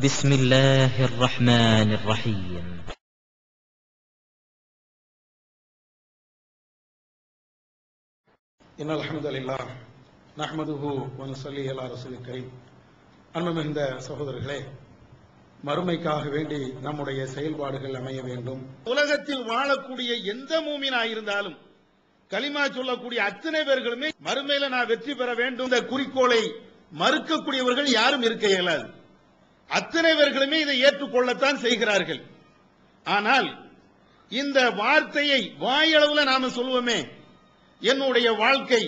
بسم الله الرحمن الرحيم. إن الحمد لله نحمده ونصلي على رسول الكريم. அன்பு மிகுந்த சகோதரர்களே, மறுமைக்காக வேண்டி நம்முடைய செயல்பாடுகள் அமைய வேண்டும். உலகத்தில் வாழக்கூடிய எந்த மூமினாயிருந்தாலும் கலிமா சொல்லக்கூடிய அத்தனை பேர்களுமே மறுமையில நான் வெற்றி பெற வேண்டும் இந்த குறிக்கோளை மறுக்கக்கூடியவர்கள் யாரும் இருக்க இயலாது. அத்தனை பேர்களுமே இதை ஏற்றுக்கொள்ளத்தான் செய்கிறார்கள். ஆனால் இந்த வார்த்தையை வாயளவுல நாம சொல்லுவோமே, என்னுடைய வாழ்க்கை,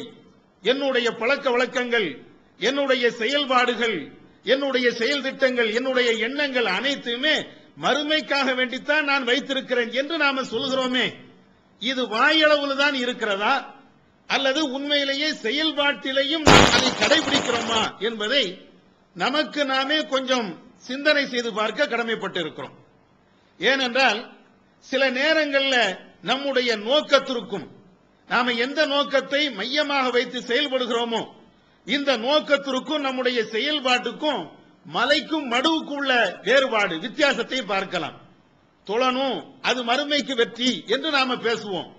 என்னுடைய பழக்க வழக்கங்கள், என்னுடைய செயல்பாடுகள், என்னுடைய செயல் திட்டங்கள், என்னுடைய எண்ணங்கள் அனைத்துமே மறுமைக்காக வேண்டித்தான் நான் வைத்திருக்கிறேன் என்று நாம சொல்கிறோமே, இது வாயளவில் தான் இருக்கிறதா அல்லது உண்மையிலேயே செயல்பாட்டிலேயும் நாம் அதை கடைபிடிக்கிறோமா என்பதை நமக்கு நாமே கொஞ்சம் சிந்தனை செய்து பார்க்க கடமைப்பட்டு இருக்கிறோம். ஏனென்றால் சில நேரங்களில் நம்முடைய நோக்கத்திற்கும் நாம எந்த நோக்கத்தை மையமாக வைத்து செயல்படுகிறோமோ இந்த நோக்கத்திற்கும் நம்முடைய செயல்பாட்டுக்கும் மலைக்கும் மடுவுக்கும் உள்ள வேறுபாடு, வித்தியாசத்தை பார்க்கலாம். தொழணும் அது மறுமைக்கு வெற்றி என்று நாம பேசுவோம்.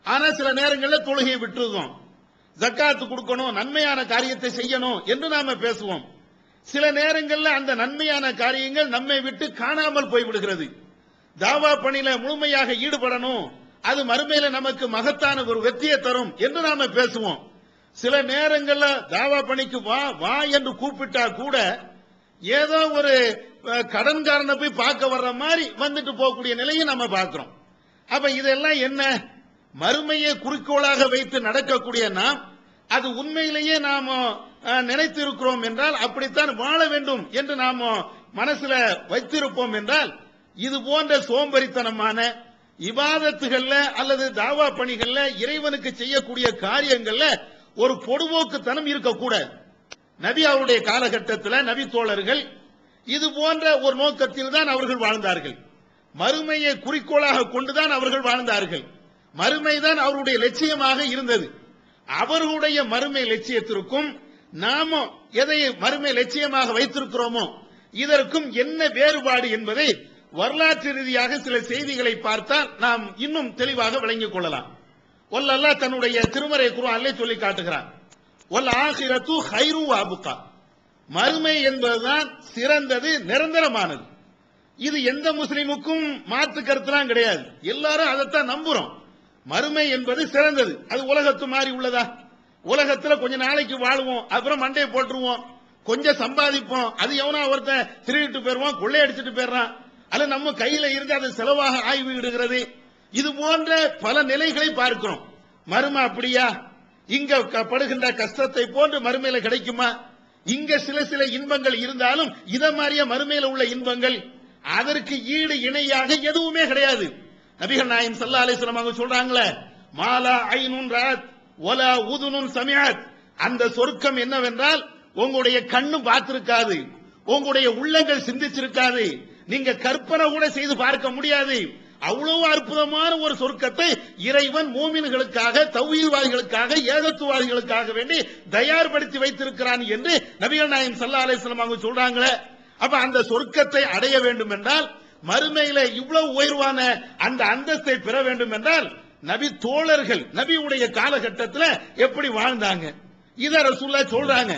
ஆனா சில நேரங்களில் தொழுகையை விட்டுருவோம். ஜக்காத்து கொடுக்கணும், நன்மையான காரியத்தை செய்யணும் என்று நாம பேசுவோம். சில நேரங்களில் அந்த நன்மையான காரியங்கள் நம்மை விட்டு காணாமல் போய்விடுகிறது. தாவா பணியில முழுமையாக ஈடுபடணும், அது மறுமையில நமக்கு மகத்தான ஒரு வெற்றியை தரும் என்று நாம பேசுவோம். சில நேரங்களில் தாவா பணிக்கு வா வா என்று கூப்பிட்டா கூட ஏதோ ஒரு கடன்காரனை போய் பார்க்க வர்ற மாதிரி வந்துட்டு போகக்கூடிய நிலையை நம்ம பார்க்கிறோம். அப்ப இதெல்லாம் என்ன? மறுமையை குறிக்கோளாக வைத்து நடக்கக்கூடிய நாம் அது உண்மையிலேயே நாம நினைத்து இருக்கிறோம் என்றால், அப்படித்தான் வாழ வேண்டும் என்று நாம மனசுல வைத்திருப்போம் என்றால், இது போன்ற சோம்பரித்தனமான இபாதத்துகள்ல அல்லது தாவா பணிகள்ல இறைவனுக்கு செய்யக்கூடிய காரியங்கள்ல ஒரு பொடுபோக்குத்தனம் இருக்கக்கூடாது. நபி அவருடைய காலகட்டத்தில் நபி தோழர்கள் இது போன்ற ஒரு நோக்கத்தில் தான் அவர்கள் வாழ்ந்தார்கள். மறுமையை குறிக்கோளாக கொண்டுதான் அவர்கள் வாழ்ந்தார்கள். மறுமைதான் அவருடைய லட்சியமாக இருந்தது. அவர்களுடைய மறுமை லட்சியத்திற்கும் நாம எதை மறுமை லட்சியமாக வைத்திருக்கிறோமோ இதற்கும் என்ன வேறுபாடு என்பதை வரலாற்று ரீதியாக சில செய்திகளை பார்த்தால் நாம் இன்னும் தெளிவாக விளங்கிக் கொள்ளலாம். அல்லாஹ் தன்னுடைய திருமறை குர்ஆனிலே சொல்லி காட்டுகிறார், வல் ஆகிரத்து ஹைரு வஅப்கா, மறுமை என்பதுதான் சிறந்தது, நிரந்தரமானது. இது எந்த முஸ்லிமுக்கும் மாற்று கருத்துலாம் கிடையாது. எல்லாரும் அதைத்தான் நம்புறோம். மறுமை என்பது சிறந்தது. அது உலகத்து மாதிரி உள்ளதா? உலகத்துல கொஞ்ச நாளைக்கு வாழுவோம், அப்புறம் மண்டையை போட்டுருவோம், கொஞ்சம் சம்பாதிப்போம், அது எவனா ஒருத்தன் திருடிட்டு போயிருவான், கொள்ளையடிச்சிட்டு போயிடுறான், அல்ல நம்ம கையில இருந்து அது செலவாக ஆய்வு விடுகிறது. இது போன்ற பல நிலைகளை பார்க்கிறோம். மறுமை அப்படியா? இங்க படுகின்ற கஷ்டத்தை போன்று மறுமையில கிடைக்குமா? இங்க சில சில இன்பங்கள் இருந்தாலும் இத மாதிரியே மறுமையில உள்ள இன்பங்கள் அதற்கு ஈடு இணையாக எதுவுமே கிடையாது. நபிகள் நாயகம் ஸல்லல்லாஹு அலைஹி வஸல்லம் அவங்க சொல்றாங்களே, மாலா ஐனுன் ராத் வலா உதுனுன் சமிஅத், அந்த சொர்க்கம் என்னவென்றால் உங்களுடைய கண்ணு பார்த்திருக்காது, உங்களுடைய உள்ளங்கள் சிந்திச்சிருக்காது, நீங்க கற்பனை கூட செய்து பார்க்க முடியாது. அவ்வளவு அற்புதமான ஒரு சொர்க்கத்தை இறைவன் மூமின்களுக்காக, தௌஹீத்வாதிகளுக்காக, ஏகத்துவவாதிகளுக்காக வேண்டி தயார்படுத்தி வைத்திருக்கிறான் என்று நபிகள் நாயகம் ஸல்லல்லாஹு அலைஹி வஸல்லம் அவங்க சொல்றாங்களே. அப்ப அந்த சொர்க்கத்தை அடைய வேண்டும் என்றால், மறுமையில இவ்வளவு உயர்வான அந்த அந்தஸ்தை பெற வேண்டும் என்றால், நபி தோழர்கள் நபியுடைய காலகட்டத்தில் எப்படி வாழ்ந்தாங்க இத ரசூலுல்லாஹ் சொல்றாங்க.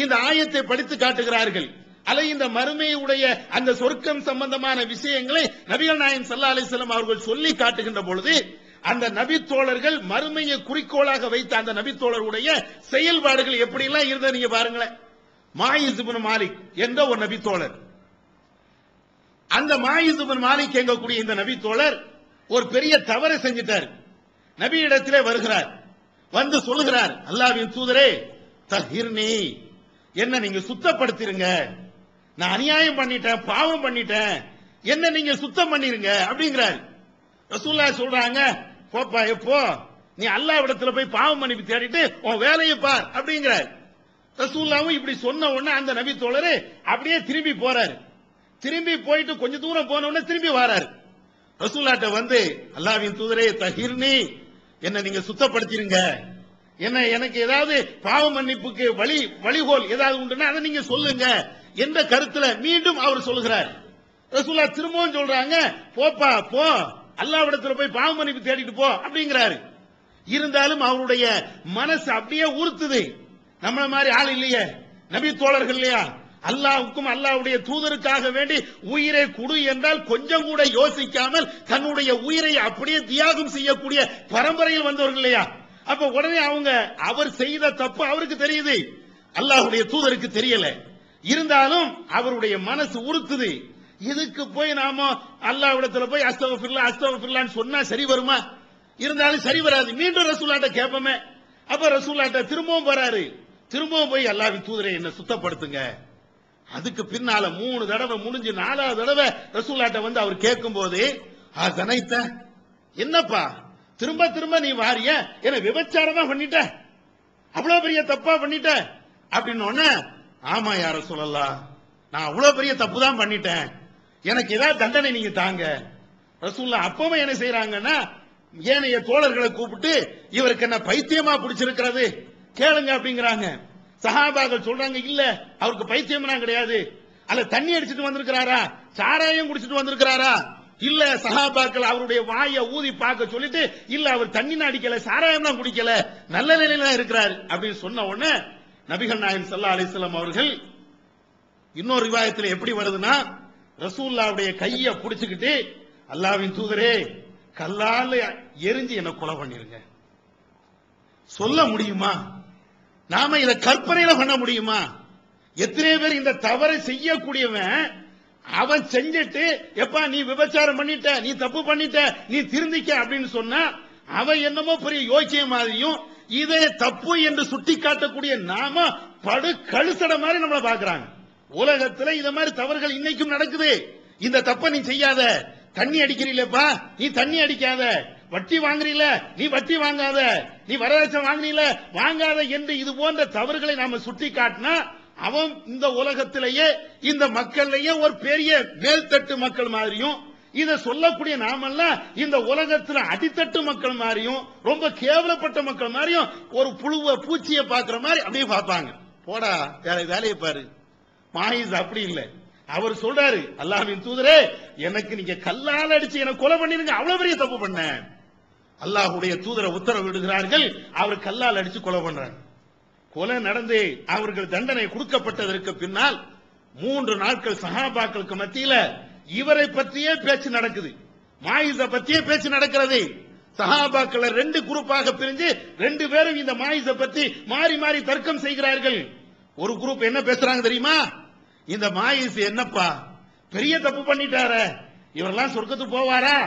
இந்த ஆயத்தை படித்து காட்டுகிறார்கள். அல்ல இந்த மறுமையுடைய அந்த சொர்க்கம் சம்பந்தமான விஷயங்களை நபிகள் நாயகம் ஸல்லல்லாஹு அலைஹி வஸல்லம் அவர்கள் சொல்லி காட்டுகின்ற பொழுது, அந்த நபி தோழர்கள் மறுமையை குறிக்கோளாக வைத்த அந்த நபி தோழருடைய செயல்பாடுகள் எப்படி எல்லாம் இருந்தது நீங்க பாருங்களேன். மாயிஸ் இப்னு மாலிக் என்ற ஒரு நபி தோழர், அந்த மாயிஸ் இப்னு மாலிக் எங்கக்கூடிய இந்த நபி தோழர் ஒரு பெரிய தவறை செஞ்சிட்டார். நபி இடத்திலே வருகிறார், வந்து சொல்லுகிறார், அல்லாஹ்வின் தூதரே தஹிர்னி, என்ன நீங்க சுத்தப்படுத்திருங்க, நான் அநியாயம் பண்ணிட்டேன், பாவம் பண்ணிட்டேன், என்ன நீங்க சுத்தம் பண்ணிருங்க அப்படிங்கிறார். ரசூலுல்லாஹ் சொல்றாங்க, போப்பா எப்போ நீ அல்லாஹ் இடத்துல போய் பாவம் மன்னிப்பு தேடிட்டு உன் வேலையை பார் அப்படிங்கிறார். ரசூலுல்லாஹ் இப்படி சொன்ன உடனே அந்த நபி தோழரு அப்படியே திரும்பி போறாரு. திரும்பி போயிட்டு கொஞ்ச தூரம் போன உடனே திரும்பி வராரு. ரசூலுல்லாஹ்ட்ட வந்து, அல்லாஹ்வின் தூதரே தஹிர்னி, என்ன நீங்க சுத்தப்படுத்திருங்க, என்ன எனக்கு ஏதாவது பாவ மன்னிப்புக்கு வழிகோல் ஏதாவது உண்டுன்னா அதை நீங்க சொல்லுங்க, என்ற கருத்துல மீண்டும் அவர் சொல்கிறார். ரசூலுல்லாஹ் திரும்பவும் சொல்றாங்க, போப்பா போ, அல்லாஹ்விடத்துல போய் பாவ மன்னிப்பு தேடிட்டு போ அப்படிங்கிறாரு. இருந்தாலும் அவருடைய மனசு அப்படியே உறுத்துது. நம்மள மாதிரி ஆள் இல்லையே, நபி தோழர்கள் இல்லையா, அல்லாஹ்வுக்கும் அல்லாஹ்வுடைய தூதருக்காக வேண்டி உயிரை கொடு என்றால் கொஞ்சம் கூட யோசிக்காமல் தன்னுடைய உயிரை அப்படியே தியாகம் செய்யக்கூடிய பரம்பரையில் வந்தவர்கள் இல்லையா. அப்ப உடனே அவங்க அவர் செய்த தப்பு அவருக்கு தெரியுது, அல்லாஹ்வுடைய தூதருக்கு தெரியல. இருந்தாலும் அவருடைய மனசு உறுத்துது. இதுக்கு போய் நாம அல்லாஹ்விடத்துல போய் அஸ்தக்ஃபிருல்லாஹ் அஸ்தக்ஃபிருல்லாஹ்னு சொன்னா சரி வருமா? இருந்தாலும் சரி வராது. மீண்டும் ரசூலுல்லாஹ்ட்ட கேட்போமே. அப்ப ரசூலுல்லாஹ்ட்ட திரும்பவும் வராரு. திரும்பவும் போய் அல்லாஹ்வின் தூதரை என்ன சுத்தப்படுத்துங்க. அதுக்கு பின்னால 3 தடவை முடிஞ்சு 4வது தடவை ரசூலுல்லாஹ்ட்ட வந்து அவர் கேட்கும் போது, ஜனைத்த, என்னப்பா திரும்ப திரும்ப நீ வாரிய, என்ன விபச்சாரமா பண்ணிட்ட, அவ்வளவு பெரிய தப்பா பண்ணிட்ட அப்படின்னு. ஆமா யா ரசூலல்லாஹ், நான் அவ்வளவு பெரிய தப்பு தான் பண்ணிட்டேன், எனக்கு ஏதாவது தண்டனை நீங்க தாங்க. ரசூலுல்லாஹ் அப்பவே என்ன செய்யறாங்கன்னா, ஏனைய தோழர்களை கூப்பிட்டு இவருக்கு என்ன பைத்தியமா பிடிச்சிருக்கிறது கேளுங்க அப்படிங்கிறாங்க. சஹாபாக்கள் சொல்றாங்க, இல்ல அவருக்கு பைத்தியம்னா கிடையாது, அல்ல தண்ணி அடிச்சிட்டு வந்திருக்கிறாரா, சாராயம் குடிச்சிட்டு வந்திருக்கிறாரா, இல்ல சஹாபாக்கள் அவருடைய வாயை ஊதி பார்க்க சொல்லிட்டு, இல்ல அவர் தண்ணி அடிக்கல சாராயம் தான் குடிக்கல, நல்ல நிலையில இருக்கிறார் அப்படின்னு சொன்ன உடனே நபிகள் நாயகம் ஸல்லல்லாஹு அலைஹி வஸல்லம் அவர்கள் இன்னொரு ரிவாயத்தில் எப்படி வருதுன்னா, ரசூலுல்லாஹ்வுடைய கையை பிடிச்சுக்கிட்டு, அல்லாஹ்வின் தூதரே கல்லால எரிஞ்சு என்ன கொலை பண்ணிருங்க, சொல்ல முடியுமா? நாம இத கற்பனையில பண்ண முடியுமா? எத்தனை பேர் இந்த தவறை செய்யக்கூடியவன் அவன் செஞ்சிட்டு, எப்பா நீ விபச்சாரம் பண்ணிட்ட, நீ தப்பு பண்ணிட்ட, நீ திருந்திக்க அப்படின்னு சொன்னா அவன் என்னமோ பெரிய யோக்கிய மாதிரியும், இதே தப்பு என்று சுட்டி காட்டக்கூடிய நாம படு கழுசட மாதிரி நம்மள பாக்குறாங்க. உலகத்துல இத மாதிரி தவறுகள் இன்னைக்கும் நடக்குது. இந்த தப்ப நீ செய்யாத, தண்ணி அடிக்கிறீங்களப்பா நீ தண்ணி அடிக்காத, வட்டி வாங்குறீல நீ வட்டி வாங்காத, நீ வரதட்சணை வாங்குறீல வாங்காத என்று இது போன்ற தவறுகளை நாம சுட்டி காட்டினா அவன் இந்த உலகத்திலேயே இந்த மக்களிலேயே ஒரு பெரிய மேல்தட்டு மக்கள் மாதிரியும், இதை சொல்லக்கூடிய நாமெல்லாம் இந்த உலகத்துல அடித்தட்டு மக்கள் மாதிரியும், ரொம்ப கேவலப்பட்ட மக்கள் மாதிரியும், ஒரு புழுவ பூச்சியை பாக்குற மாதிரி அப்படியே பார்ப்பாங்க. போடா வேற வேலையை பாரு. மாயிஸ் அப்படி இல்லை. அவர் சொல்றாரு, அல்லாஹ்வின் தூதரே எனக்கு நீங்க கல்லால் அடிச்சு எனக்கு கொலை பண்ணிருங்க, அவ்வளவு பெரிய தப்பு பண்ண. அல்லாஹ்வுடைய தூதரை உத்தரவிடுகிறார்கள், அவர் கல்லால் அடிச்சு கொலை பண்றாங்க. கொலை நடந்து அவர்கள் தண்டனை கொடுக்கப்பட்டதற்கு பின்னால் 3 நாட்கள் சஹாபாக்களுக்கு மத்தியில இவரை பற்றியே பேச்சு நடக்குது, மாயிஸ பற்றியே பேச்சு நடக்கிறது. சஹாபாக்கள் 2 குரூப்பாக பிரிஞ்சு 2 பேரும் இந்த மாயிஸ பற்றி மாறி மாறி தர்க்கம் செய்கிறார்கள். ஒரு குரூப் என்ன பேசுறாங்க தெரியுமா? இந்த மாயிஸ் என்னப்பா பெரிய தப்பு பண்ணிட்டாரு, இவரெல்லாம் சொர்க்கத்துக்கு போவாரா,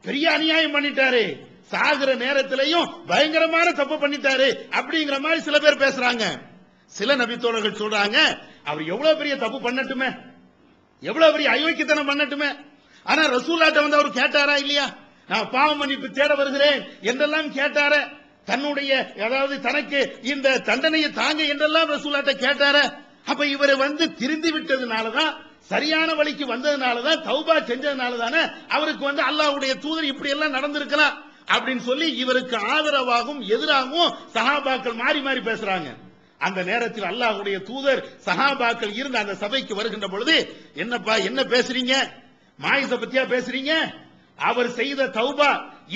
பெரிய அநியாயம் பண்ணிட்டாரு, சாகுற நேரத்திலையும் பயங்கரமான தப்பு பண்ணிட்டாரு அப்படிங்கிற மாதிரி சில பேர் பேசுறாங்க. சில நபித்தோழர்கள் சொல்றாங்க, அவர் எவ்வளவு பெரிய தப்பு பண்ணட்டுமே, எவ்வளவு பெரிய அயோக்கியத்தனம் பண்ணட்டுமே, ஆனா ரசூலுல்லாஹ்ட்ட வந்து அவர் கேட்டாரா இல்லையா, நான் பாவ மன்னிப்பு தேட வருகிறேன் என்றெல்லாம் கேட்டார, தன்னுடைய அதாவது தனக்கு இந்த தண்டனையை தாங்க என்றெல்லாம் ரசூலுல்லாஹ்ட்ட கேட்டார. அப்ப இவரை வந்து திருந்தி விட்டதுனாலதான், சரியான வழிக்கு வந்ததுனாலதான், தௌபா செஞ்சதுனாலதானே அவருக்கு வந்து அல்லாஹ்வுடைய தூதர் இப்படி எல்லாம் நடந்திருக்கலாம் அப்படின்னு சொல்லி இவருக்கு ஆதரவாகவும் எதிராகவும் சஹாபாக்கள் மாறி மாறி பேசுறாங்க. அந்த நேரத்தில் அல்லாஹ்வுடைய தூதர் சஹாபாக்கள் இருந்த அந்த சபைக்கு வருகின்ற பொழுது, என்னப்பா என்ன பேசுறீங்க, மாயிஸ பத்தியா பேசுறீங்க, அவர் செய்த தௌபா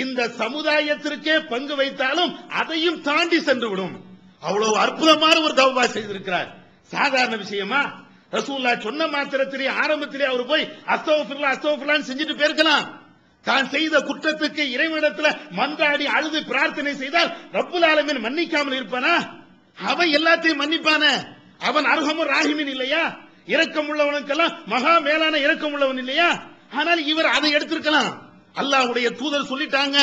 இந்த சமுதாயத்திற்கே பங்கு வைத்தாலும் அதையும் தாண்டி சென்று விடும், அவ்வளவு அற்புதமான ஒரு தௌபா செய்திருக்கிறார். சாதாரண விஷயமா? ரசூலுல்லாஹ் சொன்ன மாத்திரத்திலே ஆரம்பத்திலே அவர் போய் அஸ்தக்ஃபிருல்லாஹ் அஸ்தக்ஃபிருல்லாஹ் செஞ்சுட்டு போயிருக்கலாம். தான் செய்த குற்றத்துக்கு இறைவனிடத்தில் மன்றாடி அழுது பிரார்த்தனை செய்தால் ரப்புல் ஆலமீன் மன்னிக்காமல் இருப்பானா? அவன் எல்லாத்தையும் மன்னிப்பானே, அவன் அர்ஹமுர் ராஹிமீன் இல்லையா, இரக்கம் உள்ளவனுக்கெல்லாம் மகா மேலான இரக்கம் உள்ளவன் இல்லையா? ஆனால் இவர் அதை எடுத்திருக்கலாம். அல்லாஹ்வுடைய தூதர் சொல்லிட்டாங்க,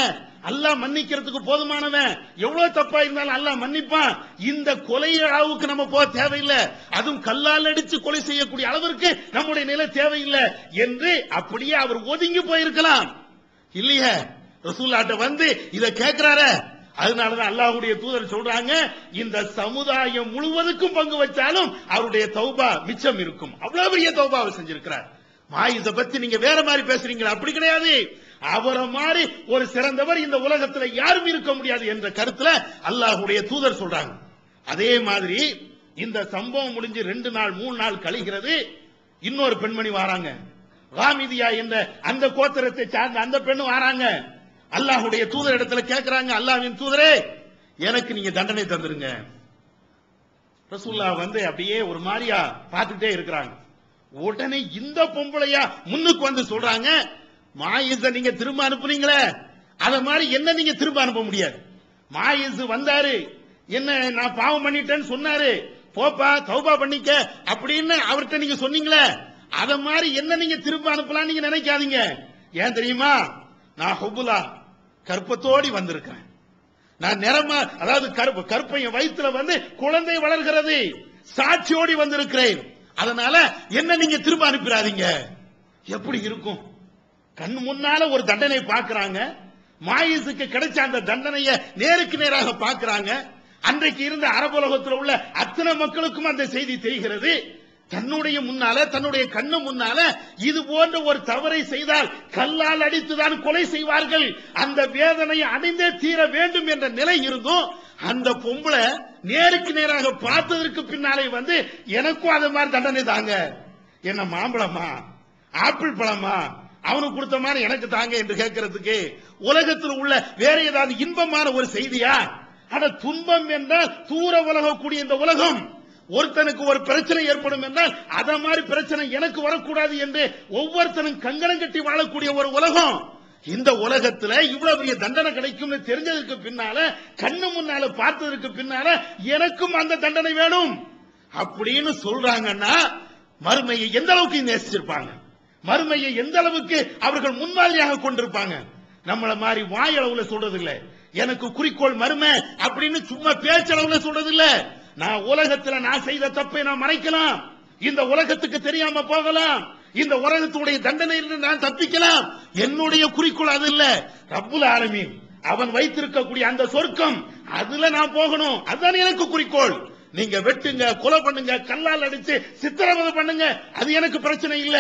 அல்லாஹ் மன்னிக்கிறதுக்கு போதுமானவன், எவ்வளவு தப்பா இருந்தாலும் அல்லாஹ் மன்னிப்பான், இந்த கொலை அளவுக்கு நம்ம போக தேவையில்லை, அதுவும் கல்லால் அடிச்சு கொலை செய்யக்கூடிய அளவிற்கு நம்முடைய நிலை தேவையில்லை என்று அப்படியே அவர் ஒதுங்கி போயிருக்கலாம் இல்லையே. ரசூலுல்லாஹ்ட்ட வந்து இத கேட்கிறாரே, அதனாலதான் அல்லாஹ்வுடைய தூதர் சொல்றாங்க, இந்த சமுதாயம் முழுவதுக்கும் பங்கு வச்சாலும் அவருடைய தௌபா மிச்சம் இருக்கும். அவ்வளவு பெரிய தௌபா அவர் செஞ்சிருக்கிறார். மாயிஸ பத்தி நீங்க வேற மாதிரி பேசுறீங்களா? அப்படி கிடையாது, அவரை மாதிரி ஒரு சிறந்தவர் இந்த உலகத்துல யாரும் இருக்க முடியாது என்ற கருத்துல அல்லாஹ்வுடைய தூதர் சொல்றாங்க. அதே மாதிரி இந்த சம்பவம் முடிஞ்சு 2 நாள் 3 நாள் கழிகிறது. இன்னொரு பெண்மணி வராங்க, காமிதியா என்ற அந்த கோத்திரத்தை சார்ந்த அந்த பெண்ணு வராங்க. அல்லாஹ்வுடைய தூதர் இடத்துல கேட்கிறாங்க, அல்லாஹ்வின் தூதரே எனக்கு நீங்க தண்டனை தந்துருங்க. ரசூலுல்லாஹ் அப்படியே ஒரு மாதிரியா பார்த்துட்டே இருக்கிறாங்க. உடனே இந்த பொம்பளையா முன்னுக்கு வந்து சொல்றாங்க, மாயிஸ நீங்க திரும்ப அனுப்புனீங்களே அத மாதிரி என்ன நீங்க திரும்ப அனுப்ப முடியாது. மாயிஸ் வந்தாரு, என்ன நான் பாவம் பண்ணிட்டேன்னு சொன்னாரு, போப்பா தௌபா பண்ணிக்க அப்படின்னு அவர்கிட்ட நீங்க சொன்னீங்களே அத மாதிரி என்ன நீங்க திரும்ப அனுப்பலாம் நீங்க நினைக்காதீங்க. ஏன் தெரியுமா, நான் ஹுபுலா கற்பத்தோடி வந்திருக்கிறேன். நான் நிறமா, அதாவது கற்பையும் வயிற்றுல குழந்தை வளர்கிறது, சாட்சியோடி வந்திருக்கிறேன். அதனால என்ன நீங்க திரும்ப அனுப்பிடாதீங்க. எப்படி இருக்கும், கண் முன்னால ஒரு தண்டனை பார்க்கிறாங்க, மாயிஸுக்கு கிடைச்ச அந்த தண்டனையை நேருக்கு நேராக பார்க்கிறாங்க. அன்றைக்கு இருந்த அரபுலகத்தில் உள்ள அத்தனை மக்களுக்கும் அந்த செய்தி தெரிகிறது. தன்னுடைய முன்னால, தன்னுடைய கண்ணு முன்னால இது போன்ற ஒரு தவறை செய்தால் கல்லால் அடித்துதான் கொலை செய்வார்கள், அந்த வேதனையை அடைந்தே தீர வேண்டும் என்ற நிலை இருந்தும் அந்த பொம்பளை நேருக்கு நேராக பார்த்ததற்கு பின்னாலே எனக்கும் அது மாதிரி தண்டனை தாங்க, என்ன மாம்பழமா ஆப்பிள் பழமா அவனுக்கு கொடுத்த மாதிரி எனக்கு தாங்க என்று கேட்கறதுக்கு உலகத்தில் உள்ள வேற ஏதாவது இன்பமான ஒரு செய்தியா? ஆனா துன்பம் என்றால் தூர உலகக்கூடிய இந்த உலகம், ஒருத்தனுக்கு ஒரு பிரச்சனை ஏற்படும் என்றால் அத மாதிரி பிரச்சனை எனக்கு வரக்கூடாது என்று ஒவ்வொருத்தனும் கங்கணம் கட்டி வாழக்கூடிய ஒரு உலகம். இந்த உலகத்துல இவ்வளவு பெரிய தண்டனை கிடைக்கும் தெரிஞ்சதுக்கு பின்னால, கண்ணு முன்னால பார்த்ததற்கு பின்னால எனக்கும் அந்த தண்டனை வேணும் அப்படின்னு சொல்றாங்கன்னா மறுமையை எந்த அளவுக்கு நேசிச்சிருப்பாங்க, மறுமையை எந்த அளவுக்கு அவர்கள் முன்மாதிரியாக கொண்டிருப்பாங்க. நம்மள மாதிரி வாயளவுல சொல்றது இல்ல, எனக்கு குறிக்கோள் மறுமை அப்படின்னு சும்மா பேச்சளவுல சொல்றது இல்ல. நான் உலகத்துல நான் செய்த தப்பை நான் மறைக்கலாம், இந்த உலகத்துக்கு தெரியாம போகலாம், இந்த உலகத்துடைய தண்டனையிலிருந்து நான் தப்பிக்கலாம். என்னுடைய குறிக்கோள் அது இல்ல, ரப்புல் ஆலமீன் அவன் வைத்திருக்கக்கூடிய அந்த சொர்க்கம், அதுல நான் போகணும், அதுதான் எனக்கு குறிக்கோள். நீங்க வெட்டுங்க, கொலை பண்ணுங்க, கல்லால் அடிச்சு சித்திரவதை பண்ணுங்க, அது எனக்கு பிரச்சனை இல்ல,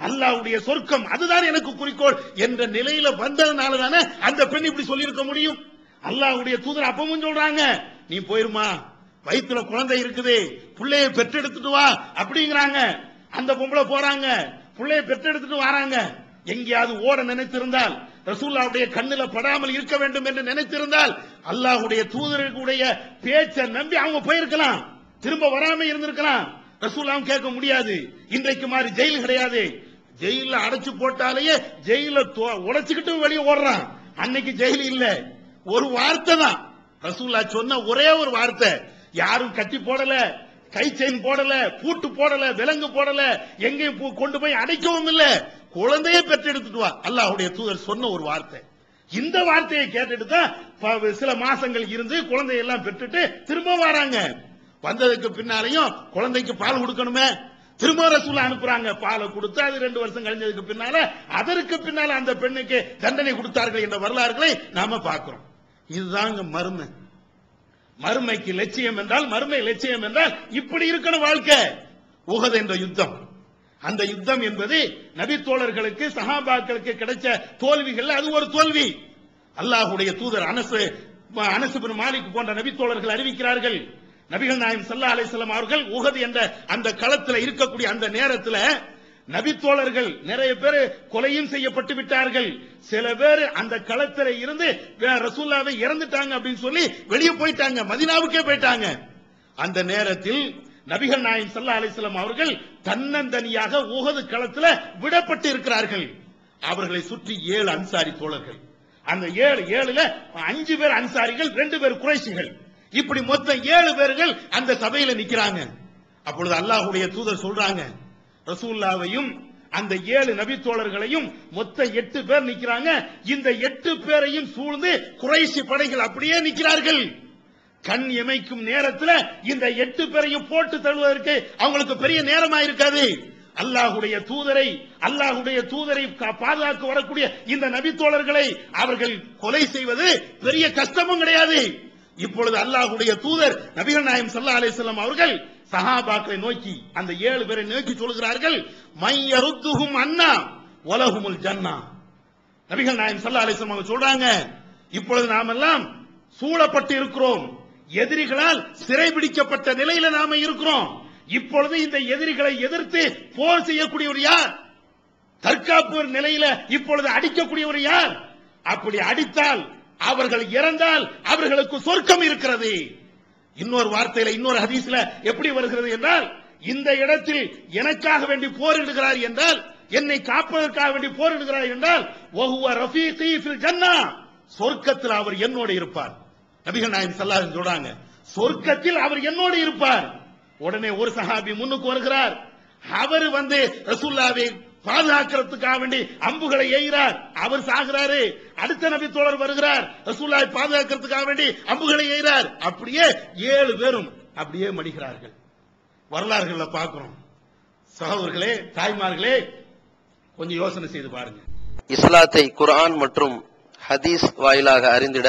அல்லாஹ்வுடைய சொர்க்கம் அதுதான் எனக்கு குறிக்கோள் என்ற நிலையில வந்ததுனால தானே அந்த பெண் இப்படி சொல்லியிருக்க முடியும். அல்லாஹ்வுடைய தூதர் அப்பவும் சொல்றாங்க, நீ போயிருமா, வயிற்றுல குழந்தை இருக்குது, பிள்ளைய பெற்றெடுத்துட்டு வா அப்படிங்கிறாங்க. அந்த பொம்பளை போறாங்க, பிள்ளைய பெற்றெடுத்துட்டு வராங்க. எங்கேயாவது ஓட நினைத்திருந்தால், ரசூலுல்லாஹ்வுடைய கண்ணுல படாமல் இருக்க வேண்டும் என்று நினைத்திருந்தால், அல்லாஹ்வுடைய தூதருடைய பேச்சை நம்பி அவங்க போயிருக்கலாம், திரும்ப வராம இருந்திருக்கலாம். ரசூலுல்லாஹ் கேட்க முடியாது. இன்றைக்கு மாதிரி ஜெயில் கிடையாது, ஜெயில அடைச்சு போட்டாலேயே ஜெயில உடைச்சுக்கிட்டு வெளியே ஓடுறான். அன்னைக்கு ஜெயில் இல்ல, ஒரு வார்த்தை தான் ரசூலுல்லாஹ் சொன்ன ஒரே ஒரு வார்த்தை. யாரும் கட்டி போடல, கை செயின் போடல, பூட்டு போடல, விலங்கு போடல, எங்கேயும் கொண்டு போய் அடைக்கவும் இல்ல, குழந்தையை பெற்றெடுத்துட்டு வா, அல்லாஹ்வுடைய தூதர் சொன்ன ஒரு வார்த்தை. இந்த வார்த்தையை கேட்டுட்டு தான் சில மாசங்கள் இருந்து குழந்தையெல்லாம் பெற்றுட்டு திரும்ப வராங்க. வந்ததுக்கு பின்னாலையும் குழந்தைக்கு பால் கொடுக்கணுமே, திரும்ப ரசூலுல்லாஹ் அனுப்புறாங்க. பாலை கொடுத்து அது 2 வருஷம் கழிஞ்சதுக்கு பின்னால அதற்கு பின்னால அந்த பெண்ணுக்கு தண்டனை கொடுத்தார்கள் என்ற வரலாறுகளை நாம பார்க்கிறோம். இதுதாங்க மறுமை. மறுமைக்கு லட்சியம் என்றால், மறுமை லட்சியம் என்றால் இப்படி இருக்கணும் வாழ்க்கை. உஹது என்ற யுத்தம், அந்த யுத்தம் என்பது நபி தோழர்களுக்கு சஹாபாக்களுக்கு கிடைச்ச தோல்விகள் அது ஒரு தோல்வி. அல்லாஹ்வுடைய தூதர் அனஸ் பின் மாலிக் போன்ற நபி தோழர்கள் அறிவிக்கிறார்கள், நபிகள் நாயகம் ஸல்லல்லாஹு அலைஹி வஸல்லம் அவர்கள் உஹது என்ற அந்த களத்தில் இருக்கக்கூடிய அந்த நேரத்தில் நபி தோழர்கள் நிறைய பேர் கொலையும் செய்யப்பட்டு விட்டார்கள், சில பேர் அந்த களத்தில் இருந்து ரசூலுல்லாஹ்வை இறந்துட்டாங்க அப்படின்னு சொல்லி வெளியே போயிட்டாங்க, மதீனாவுக்கே போயிட்டாங்க. அந்த நேரத்தில் நபிகள் நாயகம் ஸல்லல்லாஹு அலைஹி வஸல்லம் அவர்கள் தன்னந்தனியாக உஹது களத்தில் விடப்பட்டு இருக்கிறார்கள். அவர்களை சுற்றி 7 அன்சாரி தோழர்கள், அந்த 7ல 5 பேர் அன்சாரிகள், 2 பேர் குறைஷிகள், இப்படி மொத்தம் 7 பேர்கள் அந்த சபையில நிக்கிறாங்க. அப்பொழுது அல்லாஹ்வுடைய தூதர் சொல்றாங்க, ரசூலுல்லாஹ்வையும் அந்த 7 நபி தோழர்களையும் மொத்தம் 8 பேர் நிக்கிறாங்க. இந்த 8 பேரையும் சூழ்ந்து குறைஷி படைகள் அப்படியே நிக்கிறார்கள். கண் இமைக்கும் நேரத்தில் இந்த 8 பேரையும் போட்டு தள்ளுவதற்கு அவங்களுக்கு பெரிய நேரமா இருக்காது. அல்லாஹ்வுடைய தூதரை பாதுகாக்க வரக்கூடிய இந்த நபி தோழர்களை அவர்கள் கொலை செய்வது பெரிய கஷ்டமும் கிடையாது. இப்பொழுது அல்லாஹ்வுடைய தூதர் நபிகள் நாயகம் ஸல்லல்லாஹு அலைஹி வஸல்லம் அவர்கள் சஹாபாக்களை நோக்கி, அந்த 7 பேரை நோக்கி சொல்கிறார்கள், மையருத்துஹும் அன்னா வலஹுமுல் ஜன்னா. நபிகள் நாயகம் ஸல்லல்லாஹு அலைஹி வஸல்லம் அவங்க சொல்றாங்க, இப்பொழுது நாமெல்லாம் சூழப்பட்டு இருக்கிறோம், எதிரிகளால் சிறைபிடிக்கப்பட்ட நிலையில நாம இருக்கிறோம், இப்பொழுது இந்த எதிரிகளை எதிர்த்து போர் செய்யக்கூடியவர் யார்? தற்காப்பு நிலையில இப்பொழுது அடிக்கக்கூடியவர் யார்? அப்படி அடித்தால், அவர்கள் இறந்தால் அவர்களுக்கு சொர்க்கம் இருக்கிறது. இன்னொரு வார்த்தையில, இன்னொரு ஹதீஸ்ல எப்படி வருகிறது என்றால், இந்த இடத்தில் எனக்காக வேண்டி போரிடுகிறார் என்றால், என்னை காப்பதற்காக வேண்டி போரிடுகிறார் என்றால், வஹுவ ரஃபீகி ஃபில் ஜன்னah, சொர்க்கத்தில் அவர் என்னோடு இருப்பார். நபிகள் நாயகம் ஸல்லல்லாஹு அலைஹி வஸல்லம் சொல்றாங்க, சொர்க்கத்தில் அவர் என்னோடு இருப்பார். உடனே ஒரு சஹாபி முன்னுக்கு வருகிறார். அவர் ரசூலுல்லாஹ்வை பாதுகாக்கிறதுக்காக வேண்டி அம்புகளை எய்கிறார். அவர் சாகிறாரு. அடுத்த நபி தோழர் வருகிறார், ரசூலுல்லாஹ்வை பாதுகாக்கிறதுக்காக வேண்டி அம்புகளை எய்கிறார். அப்படியே 7 பேரும் அப்படியே மடிகிறார்கள். வரலாறுகள்ல பார்க்கிறோம். சகோதரர்களே, தாய்மார்களே, கொஞ்சம் யோசனை செய்து பாருங்க. இஸ்லாத்தை குர்ஆன் மற்றும் ஹதீஸ் வாயிலாக அறிந்திட